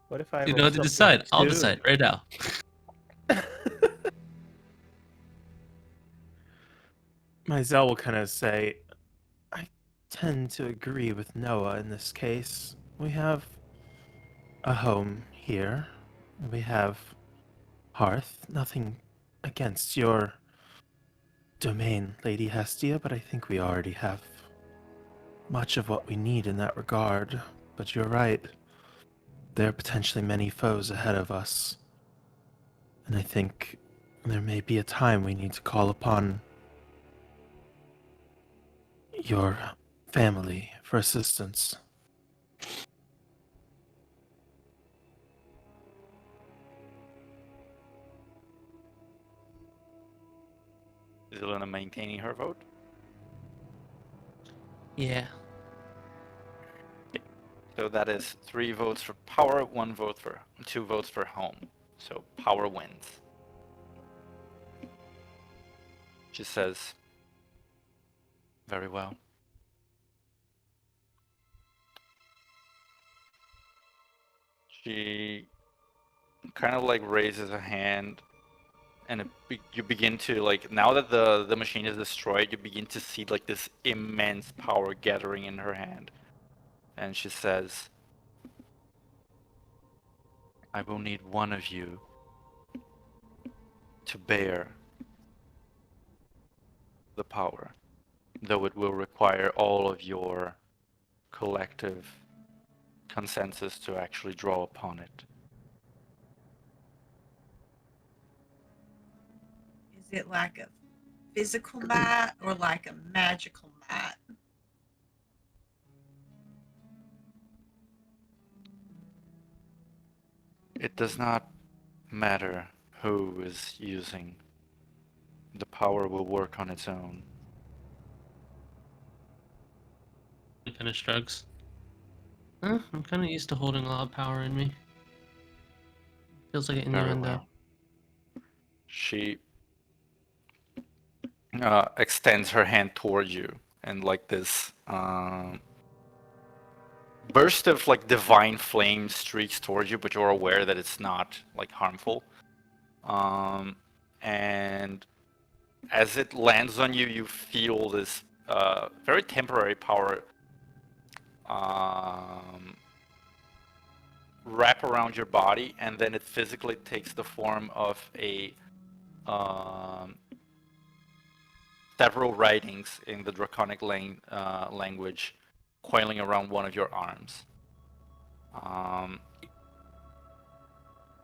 What if I
You
roll
don't have to
something
decide. I'll
too?
decide right now.
Maizel will kind of say, I tend to agree with Noah in this case. We have a home here. We have hearth. Nothing against your domain, Lady Hestia, but I think we already have much of what we need in that regard. But you're right. There are potentially many foes ahead of us. And I think there may be a time we need to call upon your family for assistance.
Is Elena maintaining her vote?
Yeah.
So that is 3 votes for power, 1 vote for 2 votes for home. So power wins. She says, very well. She kind of like raises a hand, and you begin to like, now that the machine is destroyed, you begin to see like this immense power gathering in her hand. And she says, I will need one of you to bear the power, though it will require all of your collective consensus to actually draw upon it.
Is it like a physical might or like a magical might?
It does not matter who is using. The power will work on its own.
It kind of shrugs. I'm kind of used to holding a lot of power in me. Feels like an
Very
innuendo.
well. She extends her hand towards you, and like this burst of like divine flame streaks towards you, but you're aware that it's not like harmful. And as it lands on you, you feel this very temporary power wrap around your body, and then it physically takes the form of a several writings in the draconic language coiling around one of your arms.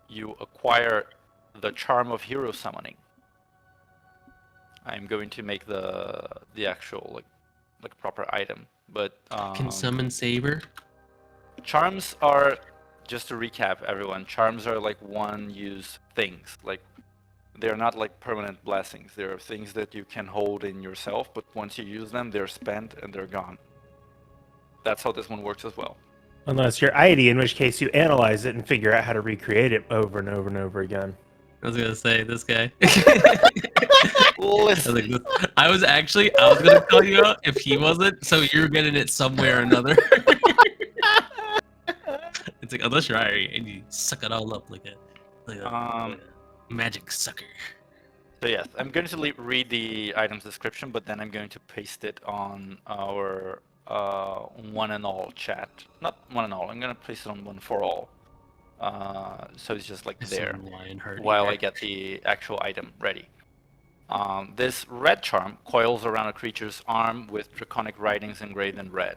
You acquire the charm of hero summoning. I'm going to make the actual like proper item. But
Can summon Saber?
charms are, just to recap, everyone. Charms are like one-use things. Like they're not like permanent blessings. They're things that you can hold in yourself, but once you use them, they're spent and they're gone. That's how this one works as well.
Unless you're ID, in which case you analyze it and figure out how to recreate it over and over and over again.
I was gonna say this guy. I was
Listen.
like, I was gonna call you out if he wasn't. So you're getting it somewhere or another. It's like unless you're Irie and you suck it all up like a magic sucker.
So yes, I'm going to read the item's description, but then I'm going to paste it on our one and all chat. Not one and all. I'm going to place it on one for all. So it's just like there while I get the actual item ready. This red charm coils around a creature's arm with draconic writings engraved in red.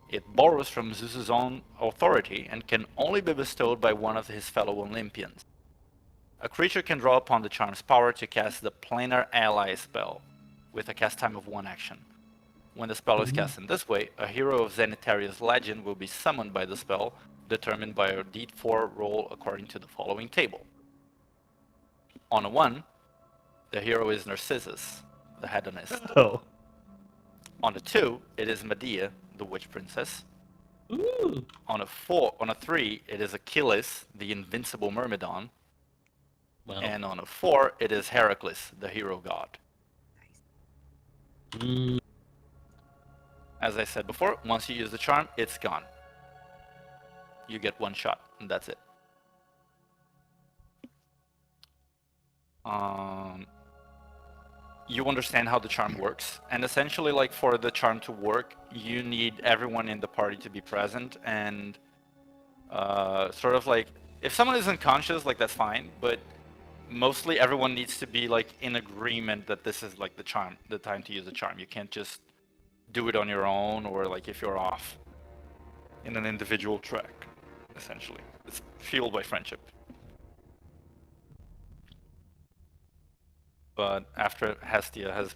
It borrows from Zeus's own authority and can only be bestowed by one of his fellow Olympians. A creature can draw upon the charm's power to cast the Planar Ally spell, with a cast time of 1 action. When the spell is cast in this way, a hero of Zenitharia's legend will be summoned by the spell, determined by a d4 roll according to the following table. On a 1, the hero is Narcissus, the hedonist.
Oh.
On a 2, it is Medea, the witch princess.
Ooh.
On a 3, it is Achilles, the invincible Myrmidon.
Well.
And on a 4, it is Heracles, the hero god.
Mm.
As I said before, once you use the charm, it's gone. You get 1 shot, and that's it. You understand how the charm works, and essentially, like, for the charm to work, you need everyone in the party to be present, and sort of like, if someone is unconscious, like, that's fine, but mostly everyone needs to be like in agreement that this is like the charm, the time to use the charm. You can't just do it on your own, or like if you're off in an individual track. Essentially, it's fueled by friendship. But after Hestia has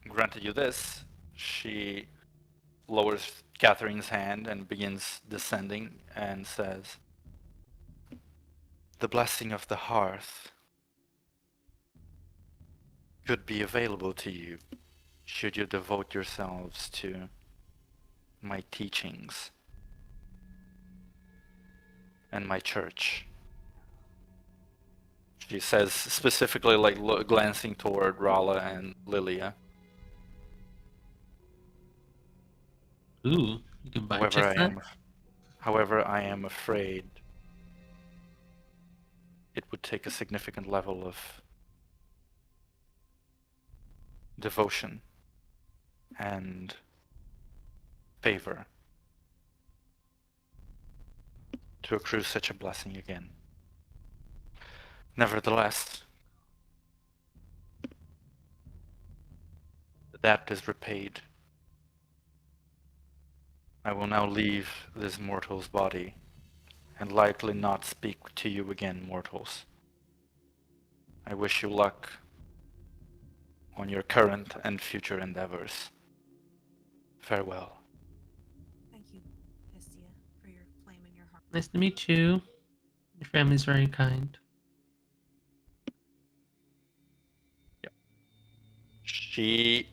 granted you this, she lowers Catherine's hand and begins descending and says, "The blessing of the hearth could be available to you should you devote yourselves to my teachings and my church." She says specifically, like glancing toward Rala and Lilia.
Ooh, you can buy
However, I am afraid it would take a significant level of devotion and favor to accrue such a blessing again. Nevertheless, the debt is repaid. I will now leave this mortal's body and likely not speak to you again, mortals. I wish you luck on your current and future endeavors. Farewell.
Thank you, Hestia, for your flame in your heart.
Nice to meet you. Your family's very kind.
She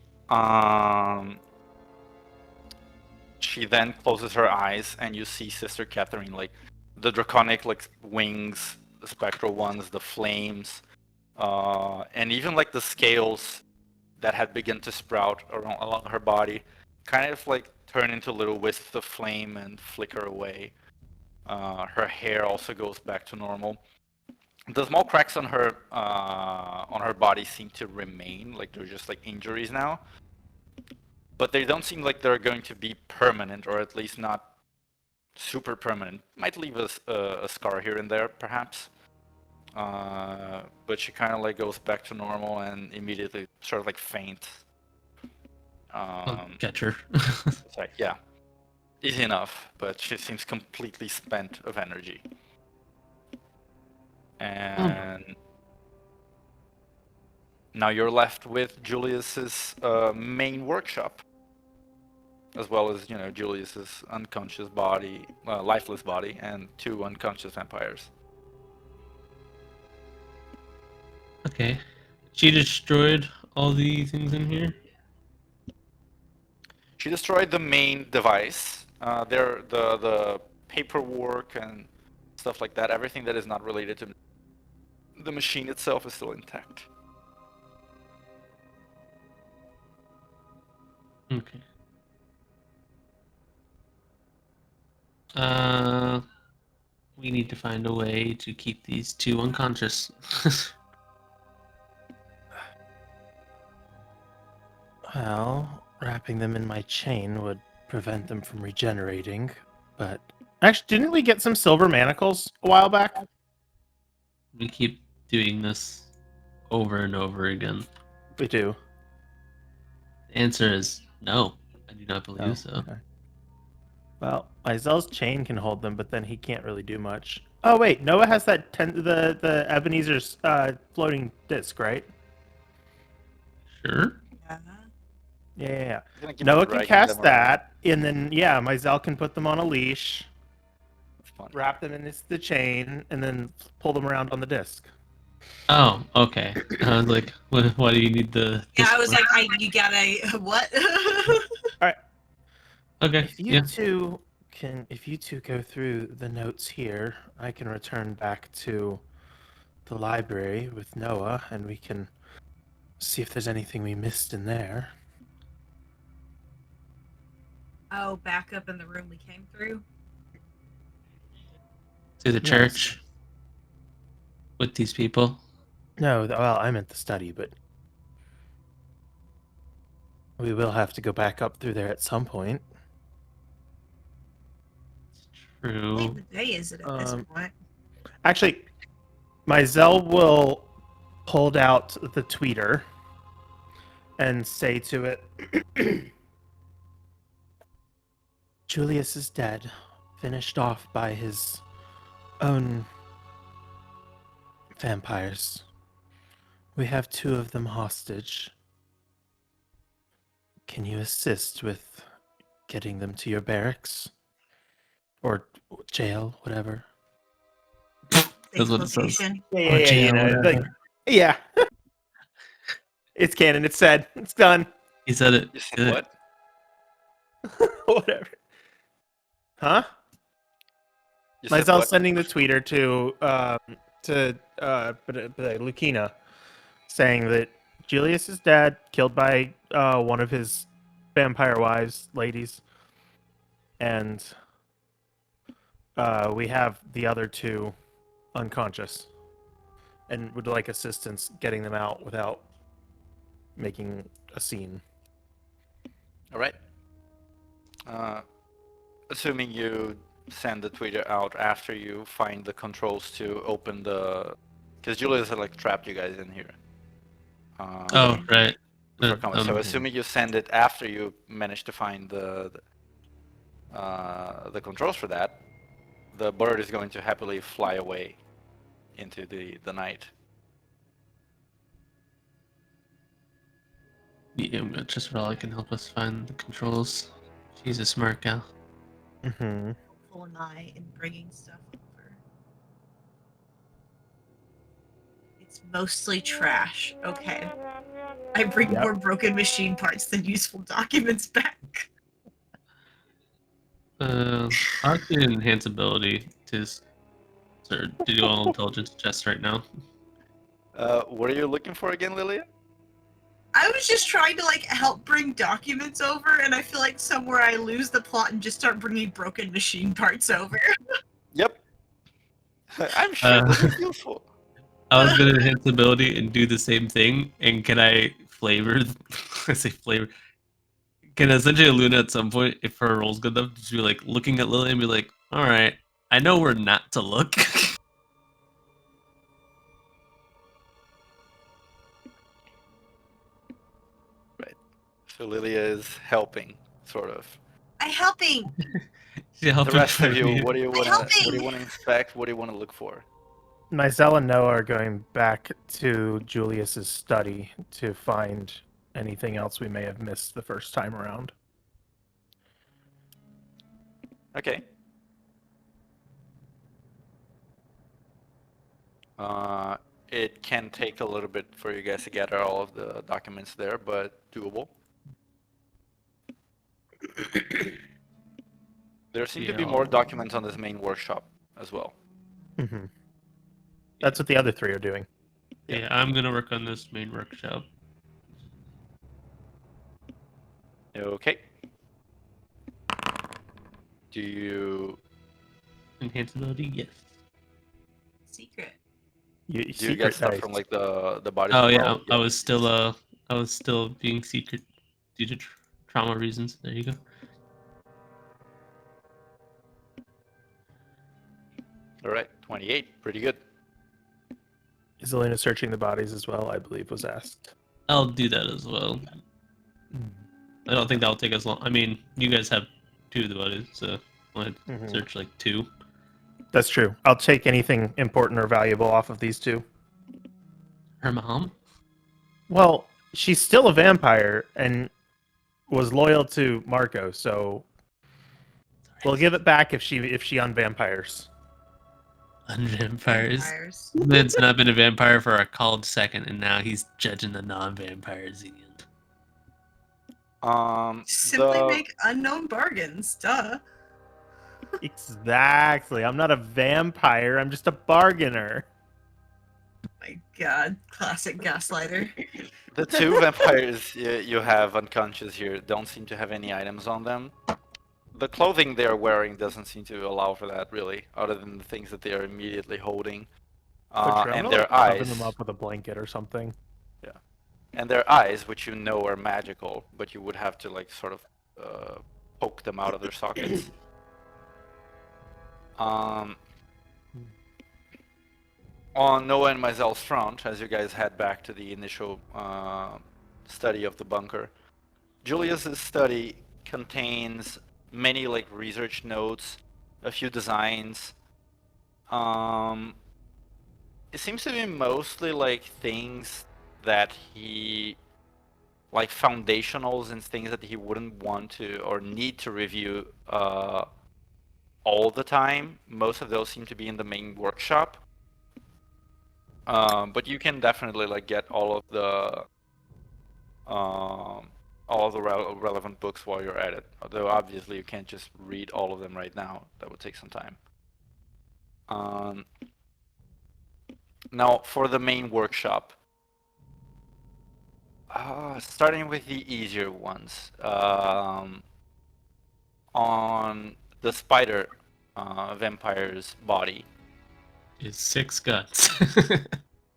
then closes her eyes, and you see Sister Catherine, like the draconic like wings, the spectral ones, the flames, and even like the scales that had begun to sprout along her body, kind of like turn into little wisps of flame and flicker away. Her hair also goes back to normal. The small cracks on her body seem to remain, like they're just like injuries now. But they don't seem like they're going to be permanent, or at least not super permanent. Might leave us a scar here and there, perhaps. But she kind of like goes back to normal and immediately sort of like faints.
I'll catch her.
Sorry, yeah, easy enough. But she seems completely spent of energy. And Now you're left with Julius's main workshop, as well as Julius's unconscious body, lifeless body, and 2 unconscious vampires.
Okay. She destroyed all the things in here?
She destroyed the main device. The paperwork and stuff like that. Everything that is not related to the machine itself is still intact.
Okay. We need to find a way to keep these 2 unconscious.
Well, wrapping them in my chain would prevent them from regenerating, but actually, didn't we get some silver manacles a while back?
We keep doing this over and over again.
We do.
The answer is no. I do not believe
Oh,
so.
okay. Well, Izel's chain can hold them, but then he can't really do much. Oh wait, Noah has that the Ebenezer's floating disc, right?
Sure.
Yeah.
Yeah.
He's gonna keep
Noah can
dragging
cast
them around.
that, and then Myzel can put them on a leash,
It's fun.
wrap them in the chain, and then pull them around on the disc.
Oh, okay. I was like, why do you need the...
Yeah, I
this
was
for?
like, you got a what?
Okay,
If you
yeah.
if you two go through the notes here, I can return back to the library with Noah, and we can see if there's anything we missed in there.
Oh, back up in the room we came through.
To the
Yes.
church with these people.
No, well, I meant the study, but we will have to go back up through there at some point.
What
True.
the day is it at this point?
Actually, Myzel will hold out the tweeter and say to it, Julius is dead, finished off by his own vampires. We have 2 of them hostage. Can you assist with getting them to your barracks? Or jail, whatever.
That's what it says.
Location.
Yeah. It's canon. It's said. It's done.
He said it.
You said what?
Whatever. Huh?
You said
Mysel's
what?
sending the tweeter to Lucina, saying that Julius is dead, killed by one of his vampire wives, ladies, and we have the other 2 unconscious, and would like assistance getting them out without making a scene.
All right. Assuming you send the tweeter out after you find the controls to open the, because Julius had like trapped you guys in here.
Oh, right.
before combat. So
um,
assuming you send it after you manage to find the controls for that, the bird is going to happily fly away into the night.
Yeah, just Raleigh can help us find the controls. She's a smart gal.
Mm-hmm.
Full and I in bringing stuff over. It's mostly trash. Okay. I bring
Yep.
more broken machine parts than useful documents back.
I'll do enhance ability to do all intelligence tests right now.
What are you looking for again, Lilia?
I was just trying to like help bring documents over, and I feel like somewhere I lose the plot and just start bringing broken machine parts over.
Yep. I'm sure this is useful.
I was gonna enhance ability and do the same thing. And can I flavor? I say flavor. Can essentially Luna at some point, if her roll's good enough, just be like looking at Lily and be like, "All right, I know where not to look."
So Lilia is helping, sort of.
I'm helping.
She helped
The rest
with
of you,
me.
what do you want to
helping.
inspect? What do you want to look for?
Nizella and Noah are going back to Julius's study to find anything else we may have missed the first time around.
Okay. It can take a little bit for you guys to gather all of the documents there, but doable. There seem to be more documents on this main workshop as well.
Mm-hmm. That's what the other three are doing.
Yeah, I'm gonna work on this main workshop.
Okay. Do you
Enhance ability, yes.
Secret.
You,
do you
secret
get stuff
dice.
from like the bodies?
Oh
as
yeah,
well?
I was still being secret due to trauma reasons. There you go.
All right, 28, pretty good.
Is Elena searching the bodies as well? I believe was asked.
I'll do that as well. I don't think that'll take us long. I mean, you guys have 2 of the bodies, so I'll
Mhm.
search like 2.
That's true. I'll take anything important or valuable off of these two.
Her mom?
Well, she's still a vampire and was loyal to Marco, so we'll give it back if she unvampires.
On vampires.
Vampires.
Man's not been a vampire for a cold second, and now he's judging the non-vampires again.
Simply
The
make unknown bargains. Duh.
Exactly. I'm not a vampire. I'm just a bargainer.
My God, classic gaslighter.
the 2 vampires you have unconscious here don't seem to have any items on them. The clothing they're wearing doesn't seem to allow for that, really, other than the things that they are immediately holding.
Oh, true. I'm
And
gonna,
their
like, cover
eyes.
them up with a blanket or something.
And their eyes, which you know are magical, but you would have to like sort of poke them out of their sockets. On Noah and Mysel's front, as you guys head back to the initial study of the bunker, Julius's study contains many like research notes, a few designs. It seems to be mostly like things that he like foundationals and things that he wouldn't want to or need to review all the time. Most of those seem to be in the main workshop, but you can definitely like get all of the relevant books while you're at it. Although obviously you can't just read all of them right now. That would take some time. Now for the main workshop. Starting with the easier ones. On the spider vampire's body.
Is 6 guns.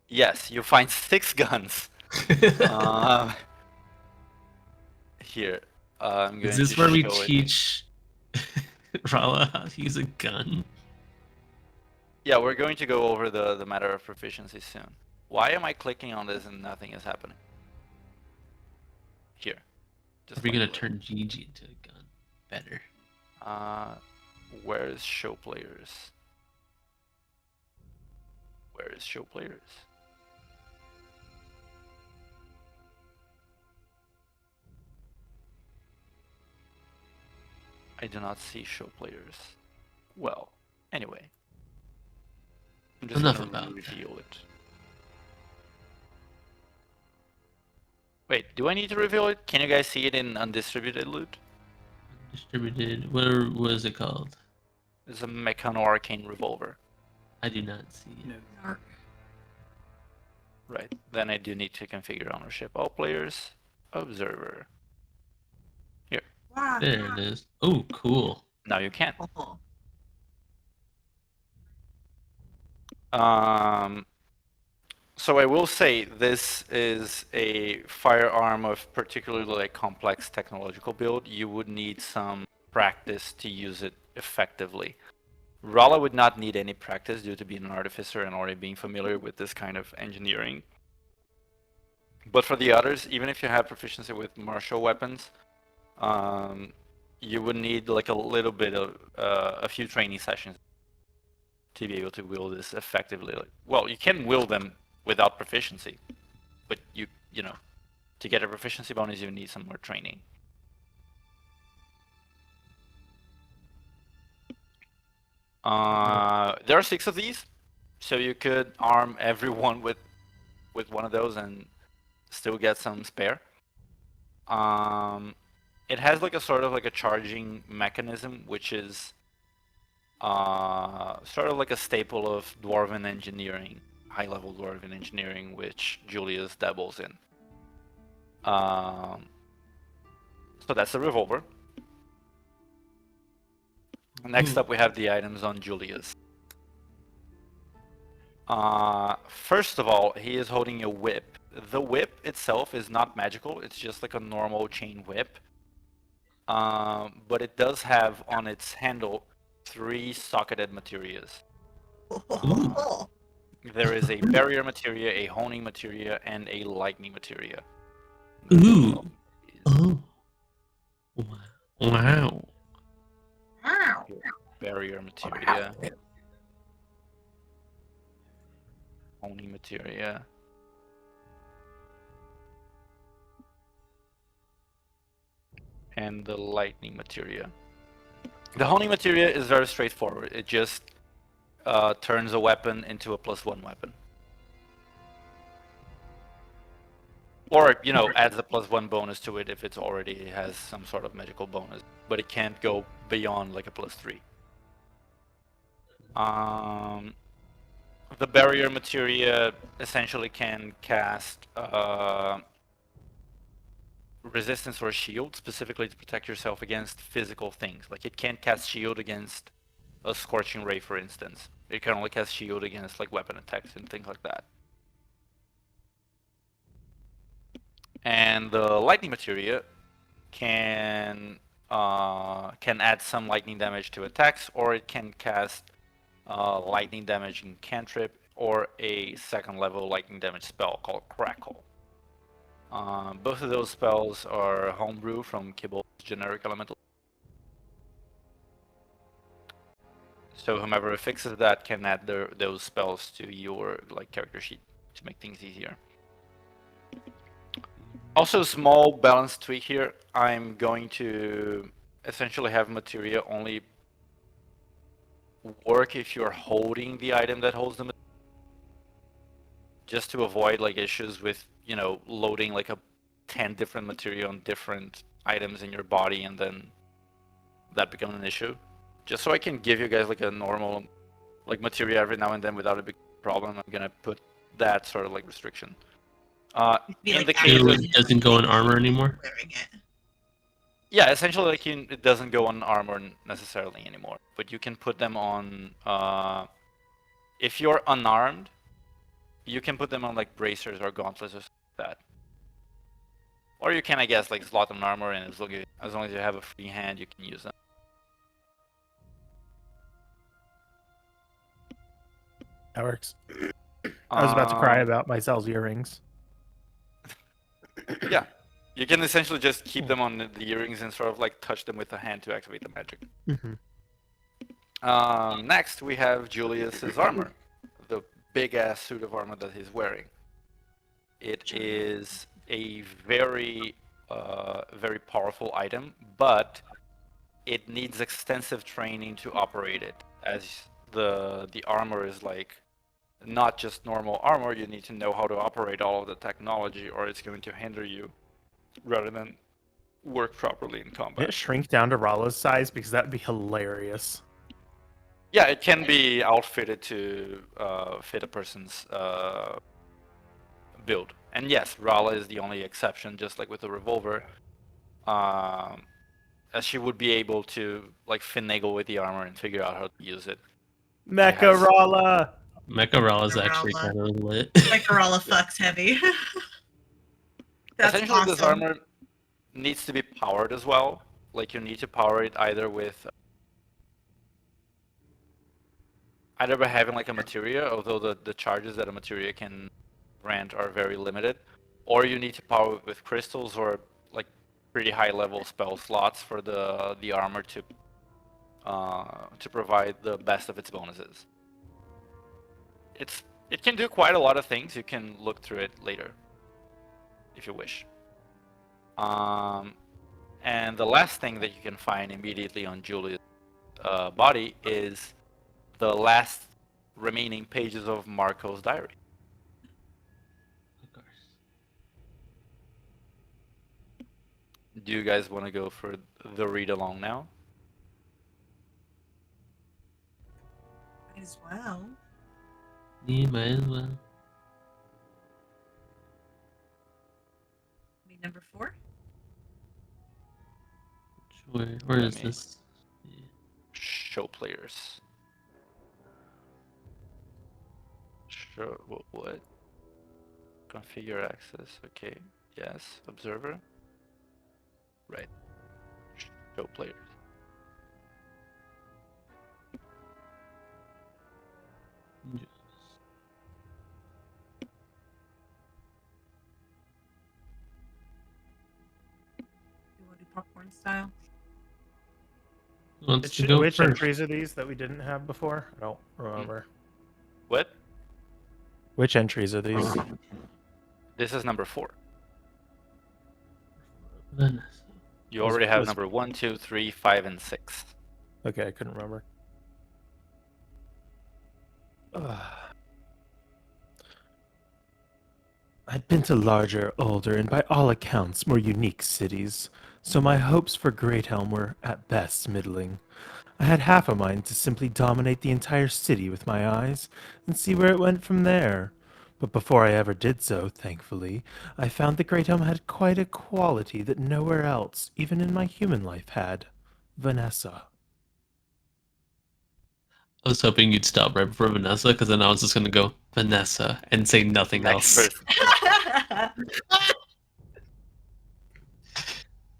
Yes, you find 6 guns. Here, I'm going
Is this
to
where we
show it.
teach Rala how to use a gun?
Yeah, we're going to go over the matter of proficiency soon. Why am I clicking on this and nothing is happening? Here.
Are we gonna turn Gigi into a gun? Better.
Where is show players? Where is show players? I do not see show players. Well, anyway. I'm just
Enough
gonna
about
reveal it. Wait, do I need to reveal it? Can you guys see it in undistributed loot?
Distributed. What is it called?
It's a Mechano Arcane Revolver.
I do not see it.
No.
Narc.
Right, then I do need to configure ownership. All players, observer.
Wow.
There it is. Oh, cool.
Now you can.
Oh,
So I will say this is a firearm of particularly like complex technological build. You would need some practice to use it effectively. Rala would not need any practice due to being an artificer and already being familiar with this kind of engineering. But for the others, even if you have proficiency with martial weapons, you would need like a little bit of a few training sessions to be able to wield this effectively. Like, well, you can wield them without proficiency, but you know, to get a proficiency bonus, you need some more training. There are 6 of these, so you could arm everyone with one of those and still get some spare. It has like a sort of like a charging mechanism, which is sort of like a staple of dwarven engineering, high-level dwarven engineering, which Julius dabbles in. So that's the revolver. Next up, we have the items on Julius. First of all, he is holding a whip. The whip itself is not magical, it's just like a normal chain whip. But it does have on its handle 3 socketed materias.
Oh.
There is a barrier materia, a honing materia, and a lightning materia.
Ooh. Oh. Wow.
Wow.
Barrier materia. Honing materia. And the lightning materia. The honing materia is very straightforward. It just turns a weapon into a +1 weapon. Or, you know, adds a +1 bonus to it if it already has some sort of magical bonus. But it can't go beyond like a +3. The barrier materia essentially can cast resistance or shield, specifically to protect yourself against physical things. Like it can't cast shield against a scorching ray, for instance. It can only cast shield against like weapon attacks and things like that. And the lightning materia can add some lightning damage to attacks, or it can cast lightning damage in cantrip, or a 2nd level lightning damage spell called Crackle. Both of those spells are homebrew from Kibble's generic elemental. So whomever fixes that can add those spells to your like character sheet to make things easier. Also, small balance tweak here. I'm going to essentially have materia only work if you're holding the item that holds the, just to avoid like issues with, you know, loading like a 10 different material on different items in your body and then that becomes an issue. Just so I can give you guys like a normal like materia every now and then without a big problem, I'm gonna put that sort of like restriction.
Be
In
like
the case
So
of,
it doesn't go in armor anymore?
wearing it.
yeah, essentially like it doesn't go on armor necessarily anymore, but you can put them on, if you're unarmed, you can put them on like bracers or gauntlets or something like that. Or you can, I guess, like slot on armor, and as long as you have a free hand, you can use them.
That works. I was about to cry
Um,
about my Zell's earrings.
Yeah, you can essentially just keep them on the earrings and sort of like touch them with the hand to activate the magic. Next, we have Julius's armor, the big ass suit of armor that he's wearing. It is a very, very powerful item, but it needs extensive training to operate it, as the armor is like not just normal armor. You need to know how to operate all of the technology, or it's going to hinder you rather than work properly in
Did it
combat.
shrink down to Rala's size? Because that'd be hilarious.
Yeah, it can be outfitted to fit a person's build. And yes, Rala is the only exception, just like with the revolver. As she would be able to like finagle with the armor and figure out how to use it.
Mecha
has-
Rala!
Mecha is actually
Mecha
kind of lit.
Like Corolla fucks heavy. That's
Essentially,
awesome.
this armor needs to be powered as well. Like you need to power it either by having like a materia, although the charges that a materia can grant are very limited, or you need to power it with crystals or like pretty high level spell slots for the armor to provide the best of its bonuses. it can do quite a lot of things. You can look through it later, if you wish. And the last thing that you can find immediately on Julia's body is the last remaining pages of Marco's diary.
Of course.
Do you guys want to go for the read along now?
Might as well.
You might as well.
Be number 4.
Sure. Where
Let
is
me-
this? Yeah.
Show players. Show what? Configure access. Okay. Yes. Observer. Right. Show players.
You want to do popcorn style?
Who wants to go
Which
first?
entries are these that we didn't have before? I don't remember.
What?
Which entries are these?
This is number 4.
Vanessa.
You
Was-
already have
was-
number 1, 2, 3, 5, and 6.
Okay, I couldn't remember. I'd been to larger, older, and by all accounts more unique cities, so my hopes for Greathelm were at best middling. I had half a mind to simply dominate the entire city with my eyes and see where it went from there. But before I ever did so, thankfully, I found that Greathelm had quite a quality that nowhere else, even in my human life, had. Vanessa.
I was hoping you'd stop right before Vanessa, because then I was just gonna go Vanessa and say nothing
Next
else.
person.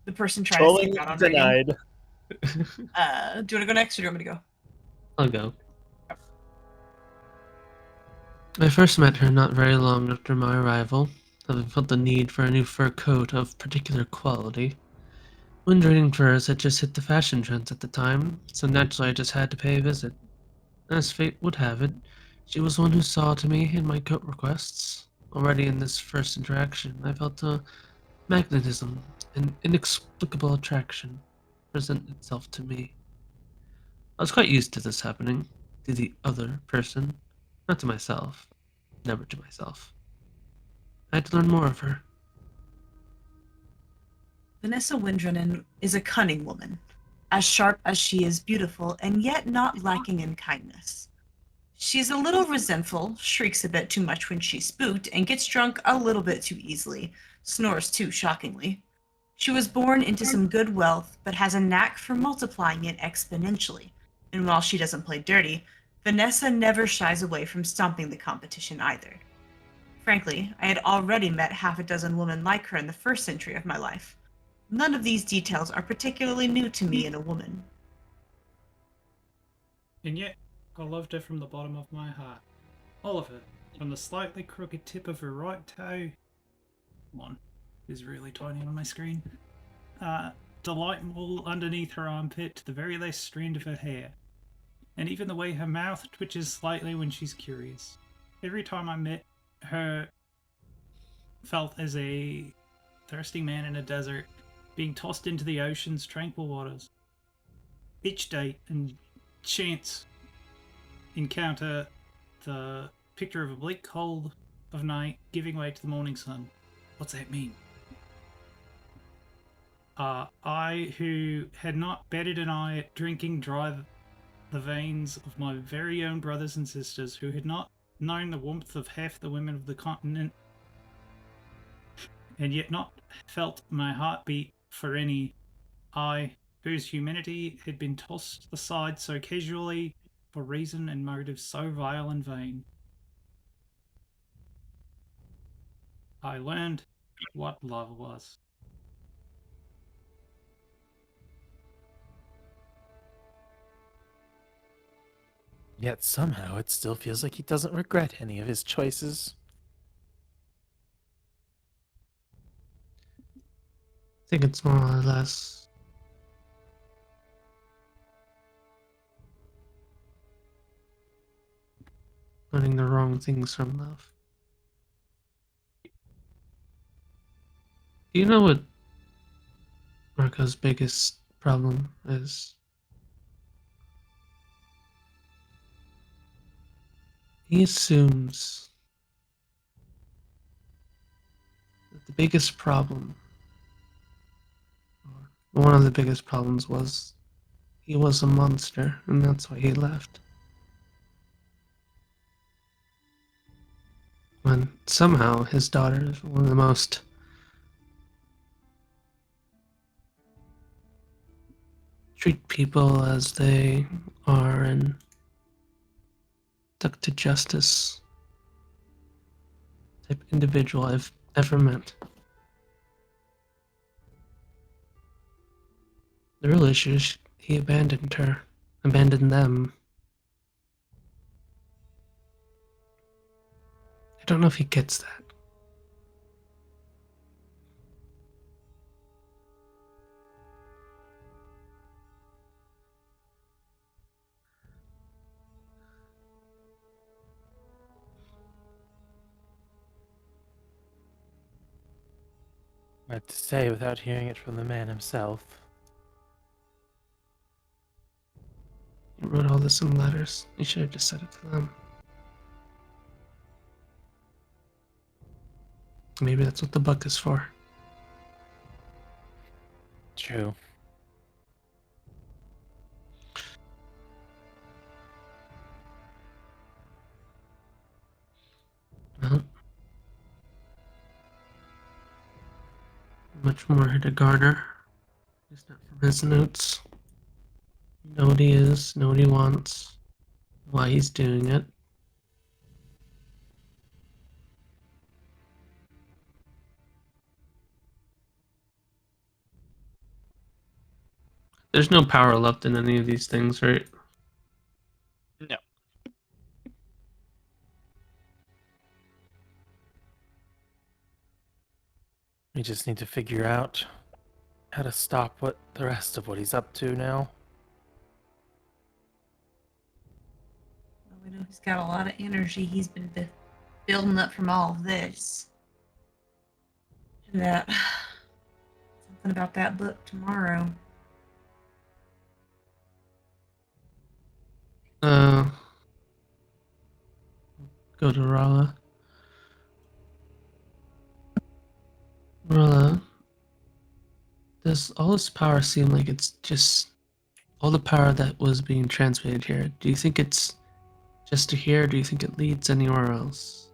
The person trying to
Trolling
sneak out on Reagan.
denied.
Do you want to go next or do you want me to go?
I'll go. I first met her not very long after my arrival, having felt the need for a new fur coat of particular quality. Wind raiding furs had just hit the fashion trends at the time, so naturally I just had to pay a visit. As fate would have it, she was one who saw to me in my coat requests. Already in this first interaction, I felt a magnetism, an inexplicable attraction, present itself to me. I was quite used to this happening, to the other person, not to myself, never to myself. I had to learn more of her.
Vanessa Windrunnen is a cunning woman, as sharp as she is beautiful, and yet not lacking in kindness. She's a little resentful, shrieks a bit too much when she's spooked, and gets drunk a little bit too easily, snores too shockingly. She was born into some good wealth, but has a knack for multiplying it exponentially. And while she doesn't play dirty, Vanessa never shies away from stomping the competition either. Frankly, I had already met half a dozen women like her in the first century of my life. None of these details are particularly new to me in a woman.
And yet, I loved her from the bottom of my heart. All of it. From the slightly crooked tip of her right toe. One is really tiny on my screen. Delightful underneath her armpit to the very last strand of her hair. And even the way her mouth twitches slightly when she's curious. Every time I met her, felt as a thirsty man in a desert, being tossed into the ocean's tranquil waters. Each date and chance encounter, the picture of a bleak cold of night giving way to the morning sun. What's that mean? I, who had not betted an eye at drinking dry the veins of my very own brothers and sisters, who had not known the warmth of half the women of the continent, and yet not felt my heartbeat for any, I, whose humanity had been tossed aside so casually for reason and motive so vile and vain. I learned what love was.
Yet somehow it still feels like he doesn't regret any of his choices.
I think it's more or less. learning the wrong things from love. Do you know what Marco's biggest problem is? He assumes that the biggest problem, or one of the biggest problems, was he was a monster, and that's why he left. When somehow his daughter is one of the most treat people as they are and stuck to justice type individual I've ever met. The real issue is he abandoned her, abandoned them. I don't know if he gets that.
Hard to say without hearing it from the man himself.
He wrote all this in letters. He should have just said it to them. Maybe that's what the book is for.
True.
Well, much more to garner. Just not from his notes. Know what he is, know what he wants, why he's doing it. There's no power left in any of these things, right?
No.
We just need to figure out how to stop the rest of what he's up to now.
Well, we know he's got a lot of energy he's been building up from all of this. And that something about that book tomorrow.
Go to Rala. Rala, does all this power seem like it's just all the power that was being transmitted here? Do you think it's just to here, or do you think it leads anywhere else?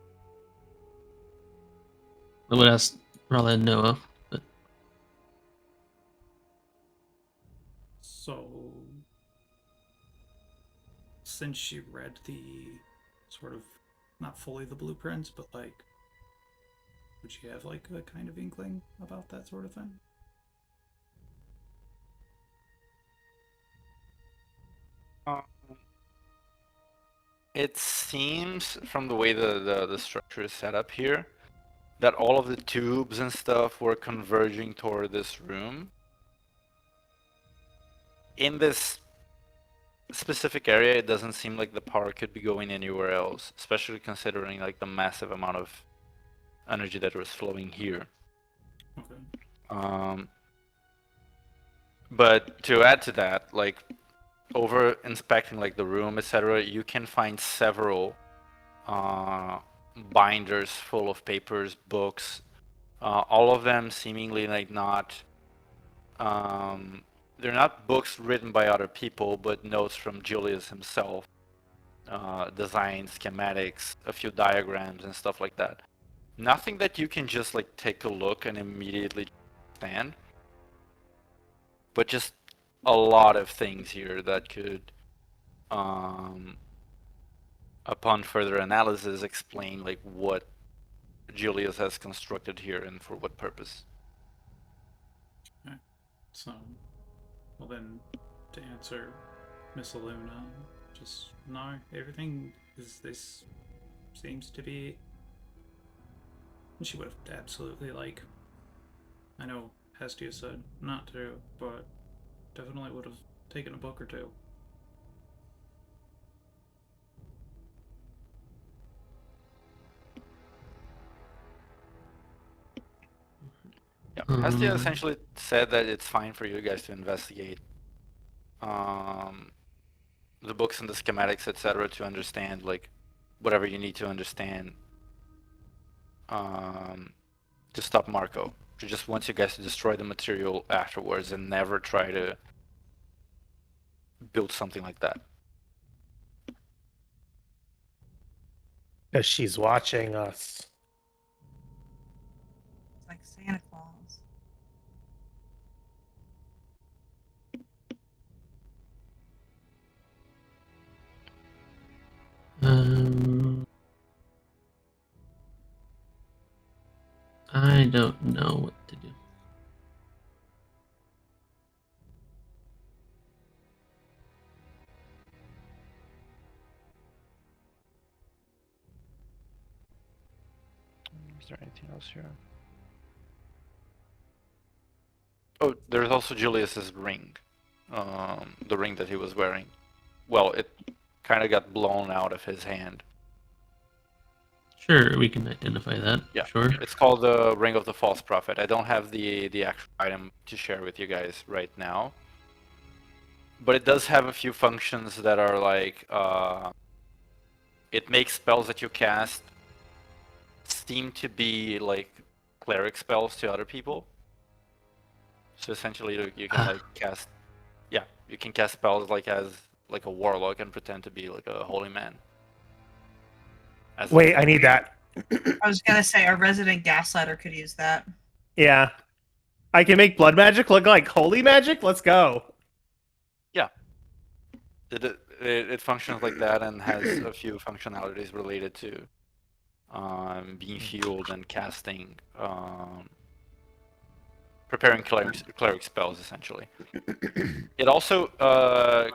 I would ask Rala and Noah, but
So, since she read the sort of, not fully the blueprints, but like, would she have like a kind of inkling about that sort of thing?
It seems from the way the structure is set up here that all of the tubes and stuff were converging toward this room. In this specific area, it doesn't seem like the power could be going anywhere else, especially considering like the massive amount of energy that was flowing here.
Okay.
But to add to that, like over inspecting like the room, etc., you can find several binders full of papers, books, all of them seemingly like not they're not books written by other people, but notes from Julius himself, designs, schematics, a few diagrams and stuff like that. Nothing that you can just like take a look and immediately understand, but just a lot of things here that could, upon further analysis, explain like what Julius has constructed here and for what purpose.
So, well then, to answer Miss Aluna, just no, everything is this seems to be. She would have absolutely like. I know Hestia said not to, but definitely would have taken a book or two.
Hestia essentially said that it's fine for you guys to investigate the books and the schematics, etc., to understand like whatever you need to understand to stop Marco. She just wants you guys to destroy the material afterwards and never try to build something like that.
Because she's watching us.
It's like Santa Claus.
I don't know what to do.
Is there anything else here? Oh, there's also Julius's ring. The ring that he was wearing. Well, it kind of got blown out of his hand.
Sure, we can identify that.
Yeah.
Sure.
It's called the Ring of the False Prophet. I don't have the actual item to share with you guys right now. But it does have a few functions that are like, it makes spells that you cast seem to be like cleric spells to other people. So essentially you can like cast, yeah, you can cast spells like as like a warlock and pretend to be like a holy man.
Wait, I need that.
I was gonna say our resident gaslighter could use that.
Yeah. I can make blood magic look like holy magic? Let's go.
It functions like that and has a few functionalities related to being healed and casting, preparing cleric spells essentially. It also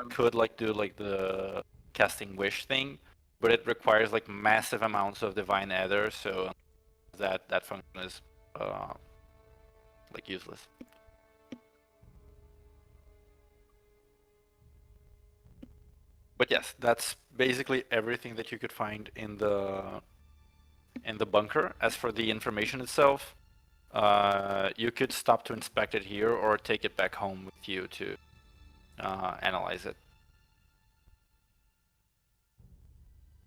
could like do like the casting wish thing, but it requires like massive amounts of divine ether, so that function is like useless. But yes, that's basically everything that you could find in the bunker. As for the information itself, you could stop to inspect it here or take it back home with you to analyze it.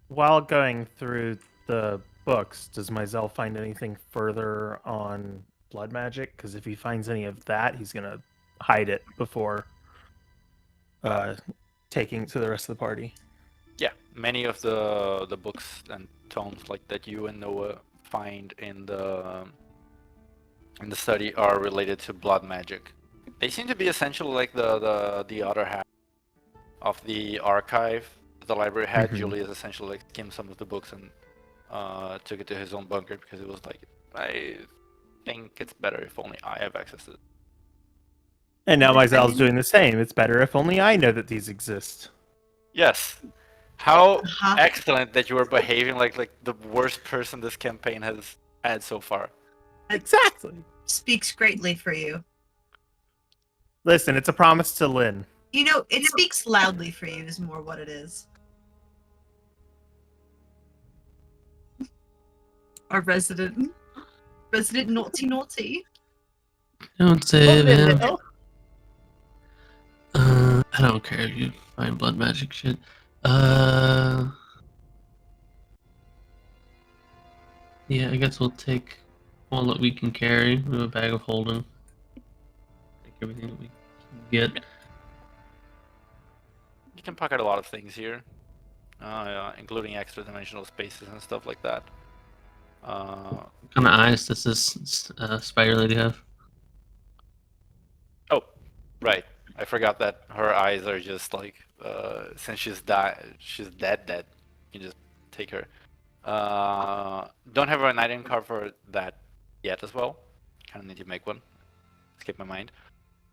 While going through the books, does Mizell find anything further on blood magic? Because if he finds any of that, he's going to hide it before taking to the rest of the party.
Yeah, many of the books and tomes like that you and Noah find in the study are related to blood magic. They seem to be essentially like the other half of the archive the library had. Julius essentially like skimmed some of the books and took it to his own bunker because it was like, I think it's better if only I have access to it.
And now Mizell's doing the same. It's better if only I know that these exist.
Yes. How
Uh-huh.
excellent that you are behaving like the worst person this campaign has had so far.
Exactly.
Speaks greatly for you.
Listen, it's a promise to Lynn.
You know, it speaks loudly for you is more what it is. Our resident naughty.
Don't say, man.
Mizell.
I don't care if you find blood magic shit. Yeah, I guess we'll take all that we can carry. We have a bag of holding. Take everything that we can get.
You can pocket a lot of things here, including extra dimensional spaces and stuff like that.
What kind of eyes does this spider lady have?
Oh, right. I forgot that her eyes are just like, since she's dead. You can just take her. Don't have an item card for that yet as well. Kind of need to make one. Skip my mind.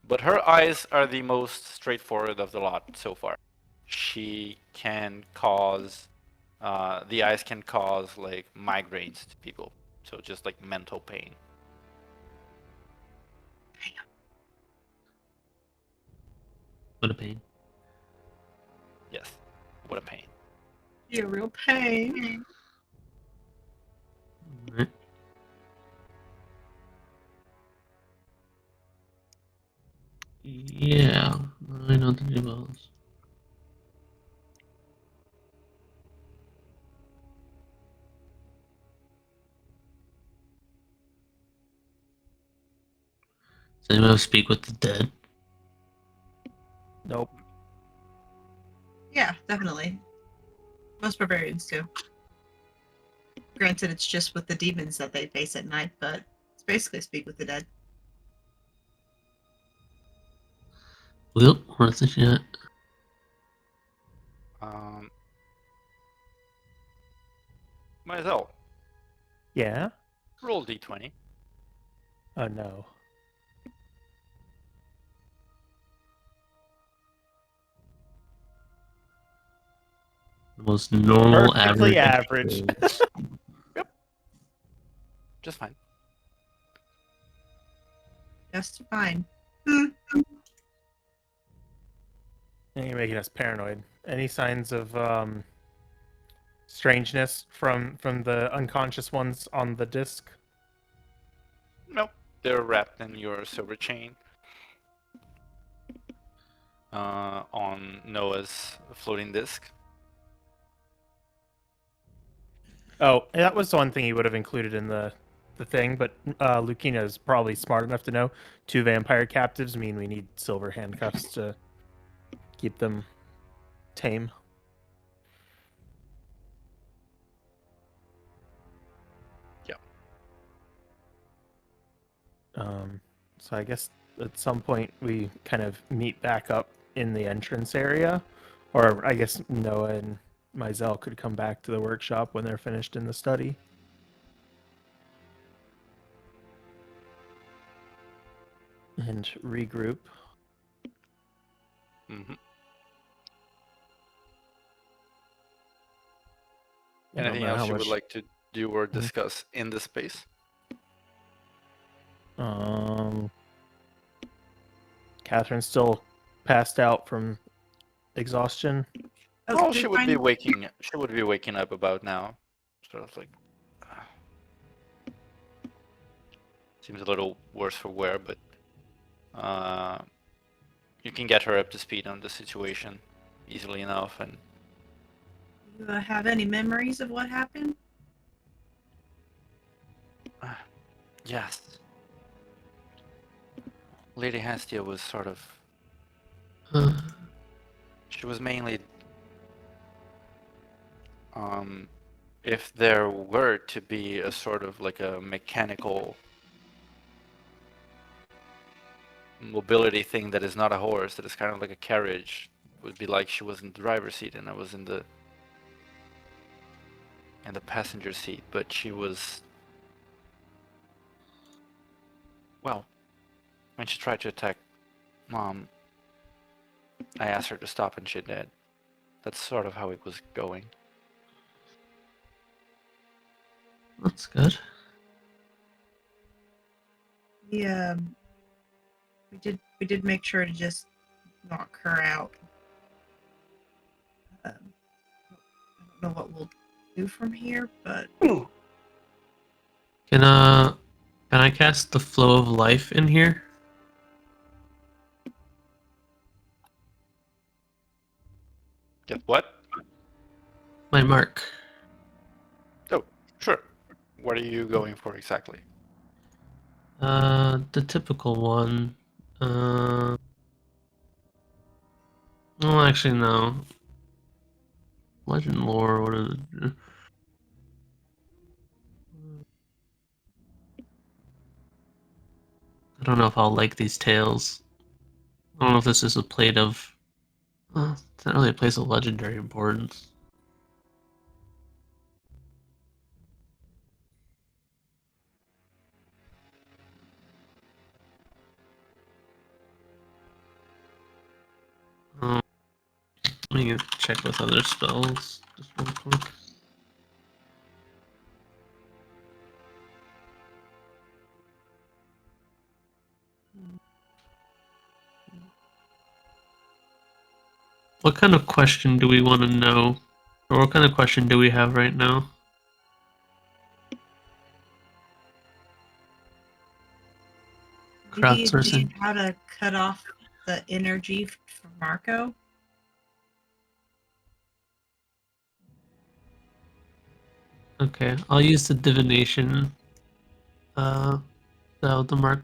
But her eyes are the most straightforward of the lot so far. She can cause, the eyes can cause like migraines to people. So just like mental pain.
What a pain.
Yes. What a pain.
You're a real pain.
Alright. Yeah, I know the new balance. Does anyone else speak with the dead?
Nope.
Yeah, definitely. Most barbarians do. Granted, it's just with the demons that they face at night, but it's basically speak with the dead.
Well, worth a shot.
Myself,
Yeah?
roll d20.
Oh no.
The most normal,
Perfectly
average.
average.
Just fine.
Just fine.
You're making us paranoid. Any signs of strangeness from the unconscious ones on the disc?
Nope. They're wrapped in your silver chain. On Noah's floating disc.
Oh, that was one thing he would have included in the thing, but Lucina is probably smart enough to know 2 vampire captives mean we need silver handcuffs to keep them tame.
Yep.
So I guess at some point we kind of meet back up in the entrance area, or I guess Noah and Mizell could come back to the workshop when they're finished in the study. And regroup.
Mm-hmm.
I don't
Anything
know
else
how
you would
much-
like to do or discuss in the space?
Catherine's still passed out from exhaustion.
Oh,
did
she
they
would be
find-
waking. She would be waking up about now. Sort of like. Seems a little worse for wear, but you can get her up to speed on the situation easily enough. And
Do you have any memories of what happened?
yes, Lady Hastia was sort of. She was mainly. If there were to be a sort of like a mechanical mobility thing that is not a horse, that is kind of like a carriage, would be like she was in the driver's seat and I was in the passenger seat, but she was, well, when she tried to attack Mom, I asked her to stop and she did. That's sort of how it was going.
That's good.
Yeah, we did make sure to just knock her out. I don't know what we'll do from here, but
Can I cast the flow of life in here?
Get what?
My mark.
Oh, sure. What are you going for exactly?
The typical one. Well, actually, no. Legend lore. What is it? I don't know if I'll like these tales. I don't know if this is a plate of. It's not really a place of legendary importance. Let me check with other spells just real quick. What kind of question do we want to know? Or what kind of question do we have right now?
maybe
Crowdsourcing.
how to cut off the energy for Marco.
Okay, I'll use the divination. The mark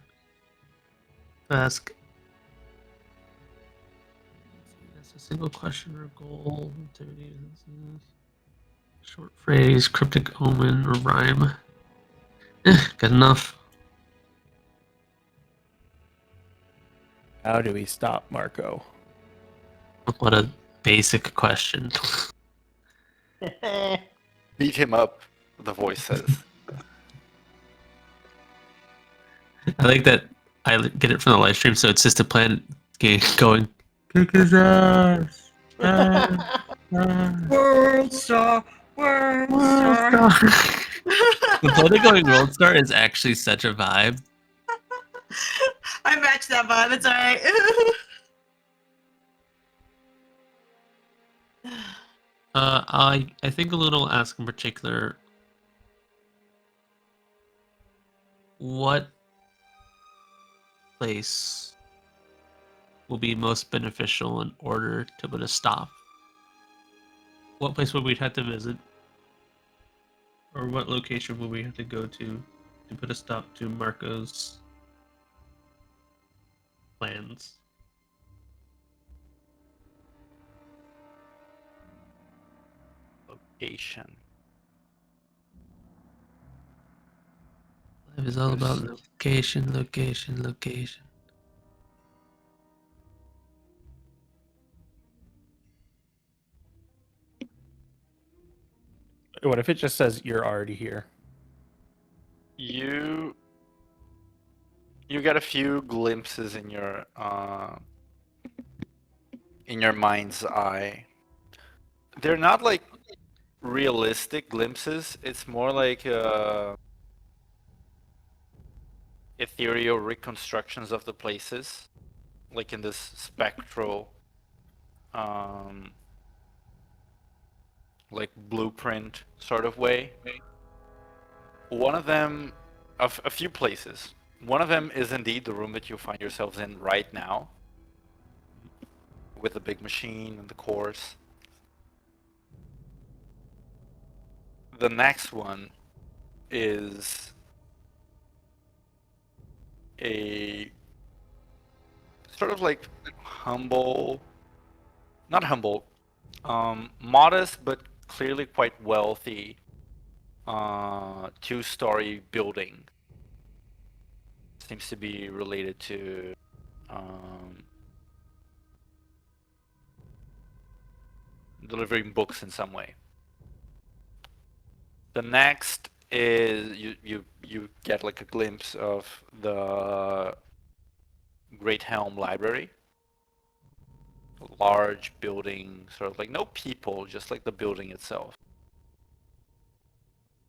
ask. That's a single question or goal. Short phrase, cryptic omen, or rhyme. Good enough.
How do we stop Marco?
What a basic question.
Beat him up, the voice says.
I like that I get it from the live stream, so it's just a planet going, kick his ass.
World Star! World Star!
The planet going World Star is actually such a vibe.
I matched that vibe, it's alright.
I think Luna will ask in particular, what place will be most beneficial in order to put a stop? What place would we have to visit? Or what location would we have to go to put a stop to Marco's plans?
Location.
Life is all about location, location, location.
What if it just says you're already here?
You get a few glimpses in your mind's eye. They're not like realistic glimpses. It's more like ethereal reconstructions of the places, like in this spectral, like blueprint sort of way. One of them, a few places. One of them is indeed the room that you find yourselves in right now, with the big machine and the cores. The next one is a sort of like humble, not humble, modest but clearly quite wealthy two-story building. Seems to be related to delivering books in some way. The next is you get like a glimpse of the Great Helm Library. A large building, sort of like no people, just like the building itself.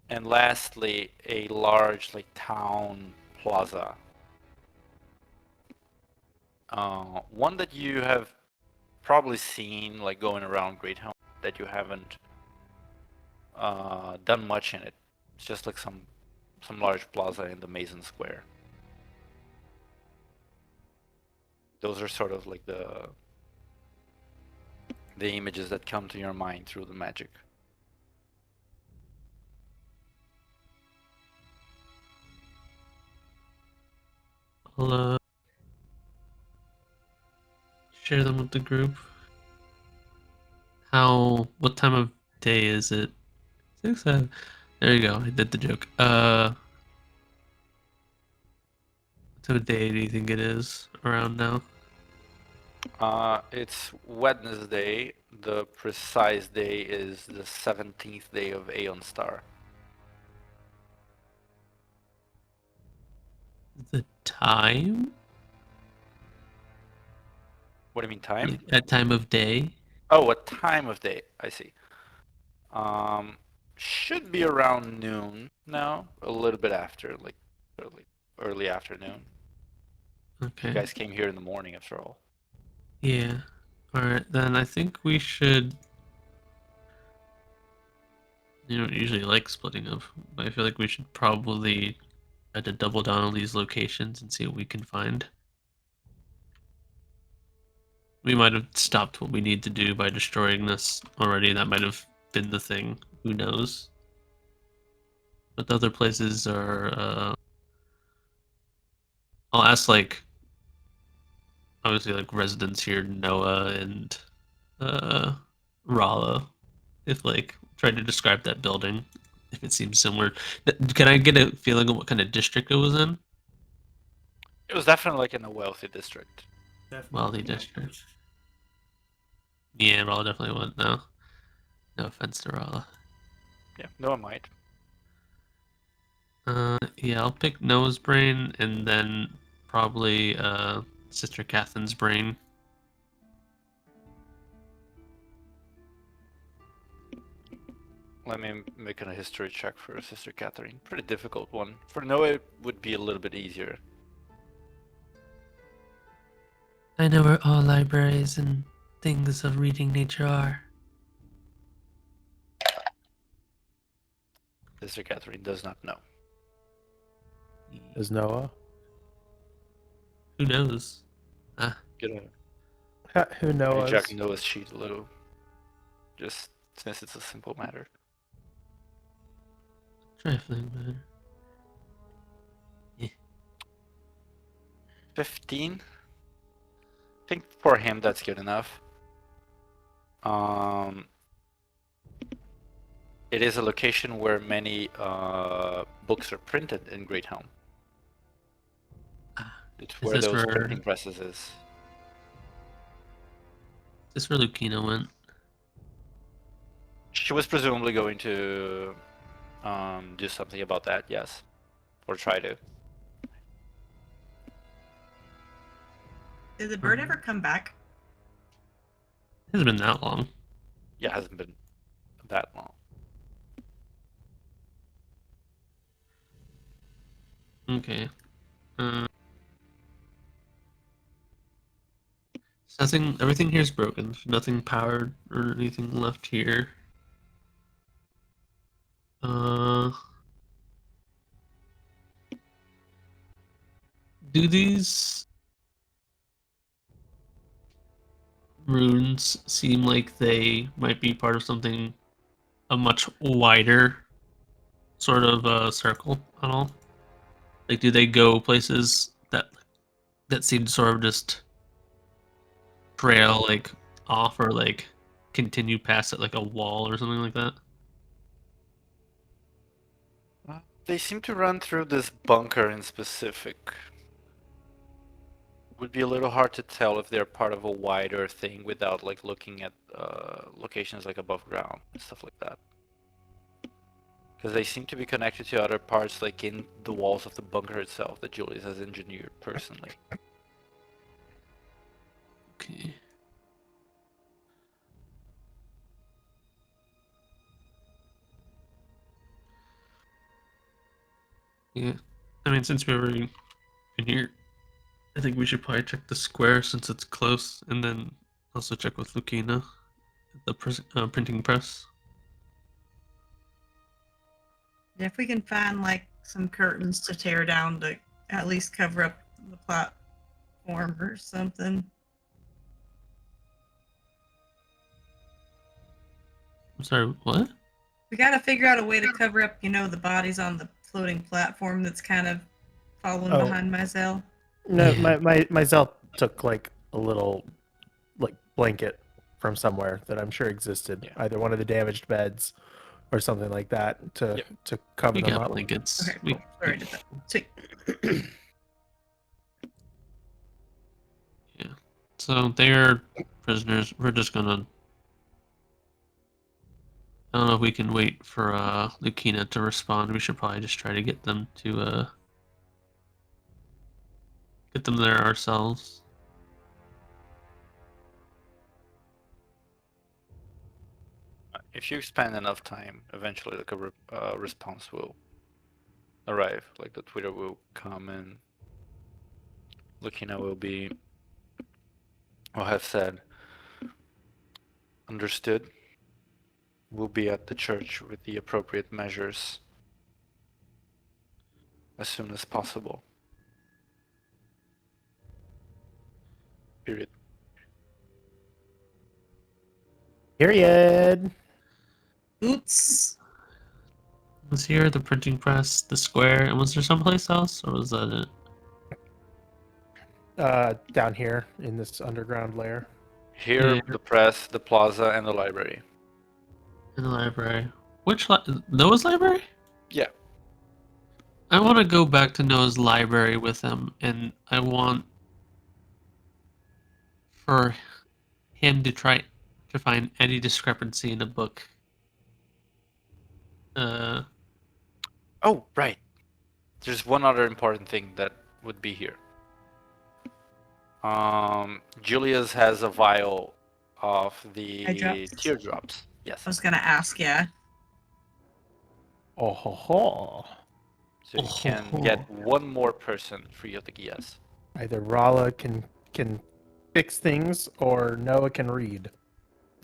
And lastly, a large like town plaza. One that you have probably seen like going around Great Helm, that you haven't done much in it. It's just like some large plaza in the Mason Square. Those are sort of like the images that come to your mind through the magic.
I'll share them with the group. What time of day is it? 6, 7. There you go. I did the joke. What time of day do you think it is around now?
It's Wednesday. The precise day is the 17th day of Aeon Star.
The time?
What do you mean time?
Like, at time of day?
Oh, what time of day? I see. Should be around noon now, a little bit after, like early afternoon.
Okay.
You guys came here in the morning after all.
Yeah. Alright, then I think we should... You don't usually like splitting up, but I feel like we should probably try to double down on these locations and see what we can find. We might have stopped what we need to do by destroying this already. That might have been the thing. Who knows? But the other places are. I'll ask obviously residents here, Noah and Rala, if tried to describe that building, if it seems similar. Can I get a feeling of what kind of district it was in?
It was definitely like in a wealthy district.
Definitely.
Wealthy district. Yeah, Rala definitely wouldn't know. No offense to Rala.
Yeah, Noah might.
Yeah, I'll pick Noah's brain and then probably Sister Catherine's brain.
Let me make a history check for Sister Catherine. Pretty difficult one. For Noah, it would be a little bit easier.
I know where all libraries and things of reading nature are.
Sister Catherine does not know.
Is Noah?
Who knows?
Gonna
Who knows?
hijack Noah's sheet a little. Just since it's a simple matter.
Trifling, man.
15? I think for him that's good enough. It is a location where many books are printed in Great Helm. It's where
this
those
where-
printing presses is.
Is this where Lucina went?
She was presumably going to do something about that, yes. Or try to.
Did the bird ever come back?
It hasn't been that long.
Yeah, it hasn't been that long.
Okay. Nothing. Everything here is broken. There's nothing powered or anything left here. Do these runes seem like they might be part of something a much wider sort of circle at all? Like, do they go places that seem to sort of just trail off or continue past it like a wall or something like that?
They seem to run through this bunker in specific. Would be a little hard to tell if they're part of a wider thing without looking at locations above ground and stuff like that. Because they seem to be connected to other parts in the walls of the bunker itself that Julius has engineered personally.
Okay. Yeah. I mean, since we were in here, I think we should probably check the square since it's close, and then also check with Lucina at the printing press.
If we can find some curtains to tear down to at least cover up the platform or something.
I'm sorry, what?
We got to figure out a way to cover up, the bodies on the floating platform that's kind of following
Oh.
behind Myzel.
No,
Yeah.
my Zell took a little blanket from somewhere that I'm sure existed,
Yeah.
either one of the damaged beds or something like that to
Yep.
to cover
We
them
got
up.
blankets.
Okay,
We-
cool. Sorry, I did that. Sweet.
Yeah. So they're prisoners. We're just gonna. I don't know if we can wait for Lucina to respond. We should probably just try to get them there ourselves.
If you spend enough time, eventually a response will arrive. The Twitter will come and Lucina will have said, understood. We'll be at the church with the appropriate measures as soon as possible. Period.
Period.
Boots.
Was here the printing press, the square, and was there someplace else, or was that it?
Down here in this underground lair.
Here,
Yeah.
the press, the plaza, and the library.
In the library. Which Noah's library?
Yeah.
I want to go back to Noah's library with him, and I want for him to try to find any discrepancy in the book.
Oh, right. There's one other important thing that would be here. Julius has a vial of the
Eye drops?
teardrops. Yes.
I was gonna ask, yeah.
Oh ho ho.
So you can get one more person free of the Gias.
Either Rala can fix things or Noah can read.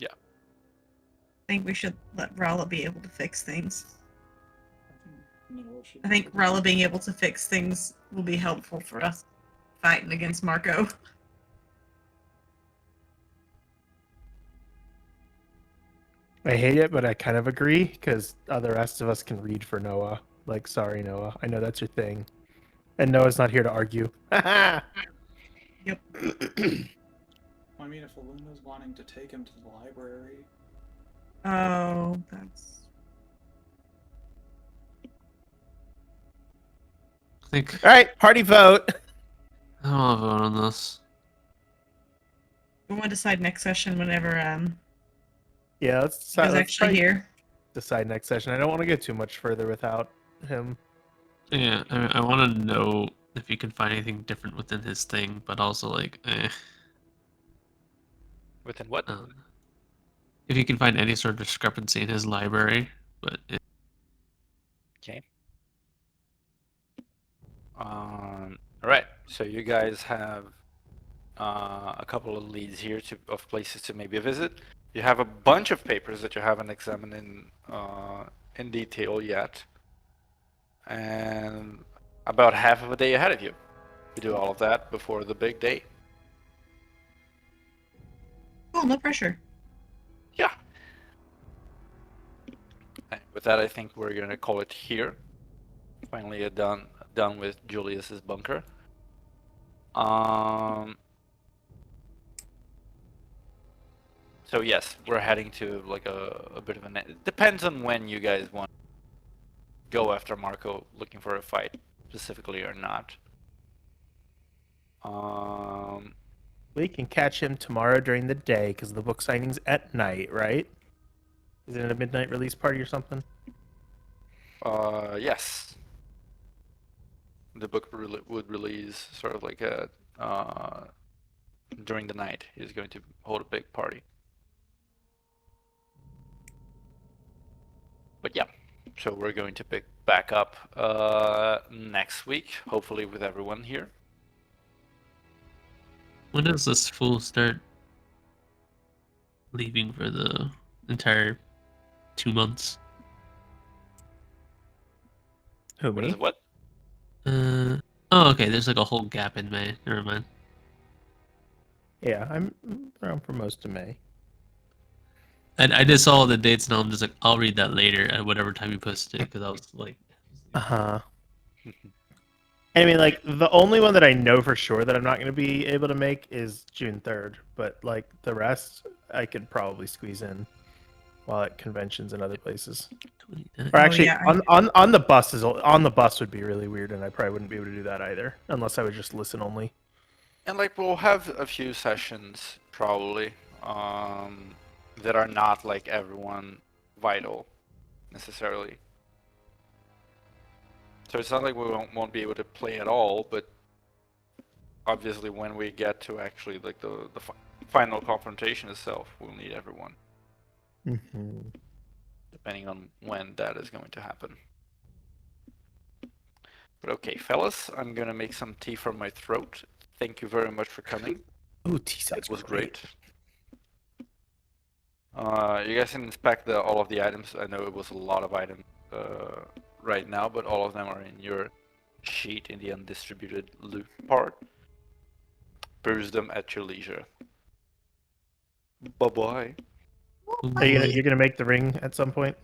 I think we should let Rala be able to fix things.
Noah should
I think Rala being able to fix things will be helpful for us fighting against Marco.
I hate it, but I kind of agree because the rest of us can read for Noah. Like, sorry, Noah. I know that's your thing. And Noah's not here to argue.
Yep.
I mean, if Aluna's wanting to take him to the library,
Oh, that's.
I think
All right, party vote.
I don't want to vote on this.
We want to decide next session whenever
Yeah, let's
he's
decide. Let's
actually
try
here.
decide next session. I don't want to get too much further without him.
Yeah, I want to know if you can find anything different within his thing, but also like,
Within what?
if you can find any sort of discrepancy in his library, but
Okay. All right. So you guys have a couple of leads here of places to maybe visit. You have a bunch of papers that you haven't examined in detail yet, and about half of a day ahead of you. You do all of that before the big day.
Cool, no pressure.
Yeah. And with that, I think we're gonna call it here. Finally, done with Julius's bunker. So yes, we're heading to like a bit of an. It depends on when you guys want to go after Marco, looking for a fight specifically or not.
We can catch him tomorrow during the day because the book signing's at night, right? Is it a midnight release party or something?
Yes. The book would release sort of like a during the night. He's going to hold a big party. But yeah, so we're going to pick back up next week, hopefully with everyone here.
when does this fool start leaving for the entire 2 months?
Who,
What
me?
is what?
Oh, okay. There's like a whole gap in May. Never mind.
Yeah, I'm around for most of May.
I just saw the dates now. I'm just like, I'll read that later at whatever time you posted it because I was like,
Uh-huh. I mean, like, the only one that I know for sure that I'm not going to be able to make is June 3rd, but, like, the rest I could probably squeeze in while at conventions and other places.
29.
Or actually,
yeah,
on the bus would be really weird, and I probably wouldn't be able to do that either, unless I would just listen only.
And like we'll have a few sessions probably that are not like everyone vital necessarily. So it's not like we won't be able to play at all, but obviously when we get to actually like the final confrontation itself, we'll need everyone,
Mm-hmm.
depending on when that is going to happen. But okay, fellas, I'm gonna make some tea from my throat. Thank you very much for coming.
Ooh, T-Side's
It was great. You guys can inspect all of the items. I know it was a lot of items right now, but all of them are in your sheet in the undistributed loot part. Peruse them at your leisure. Bye-bye.
Are you gonna, you're gonna make the ring at some point?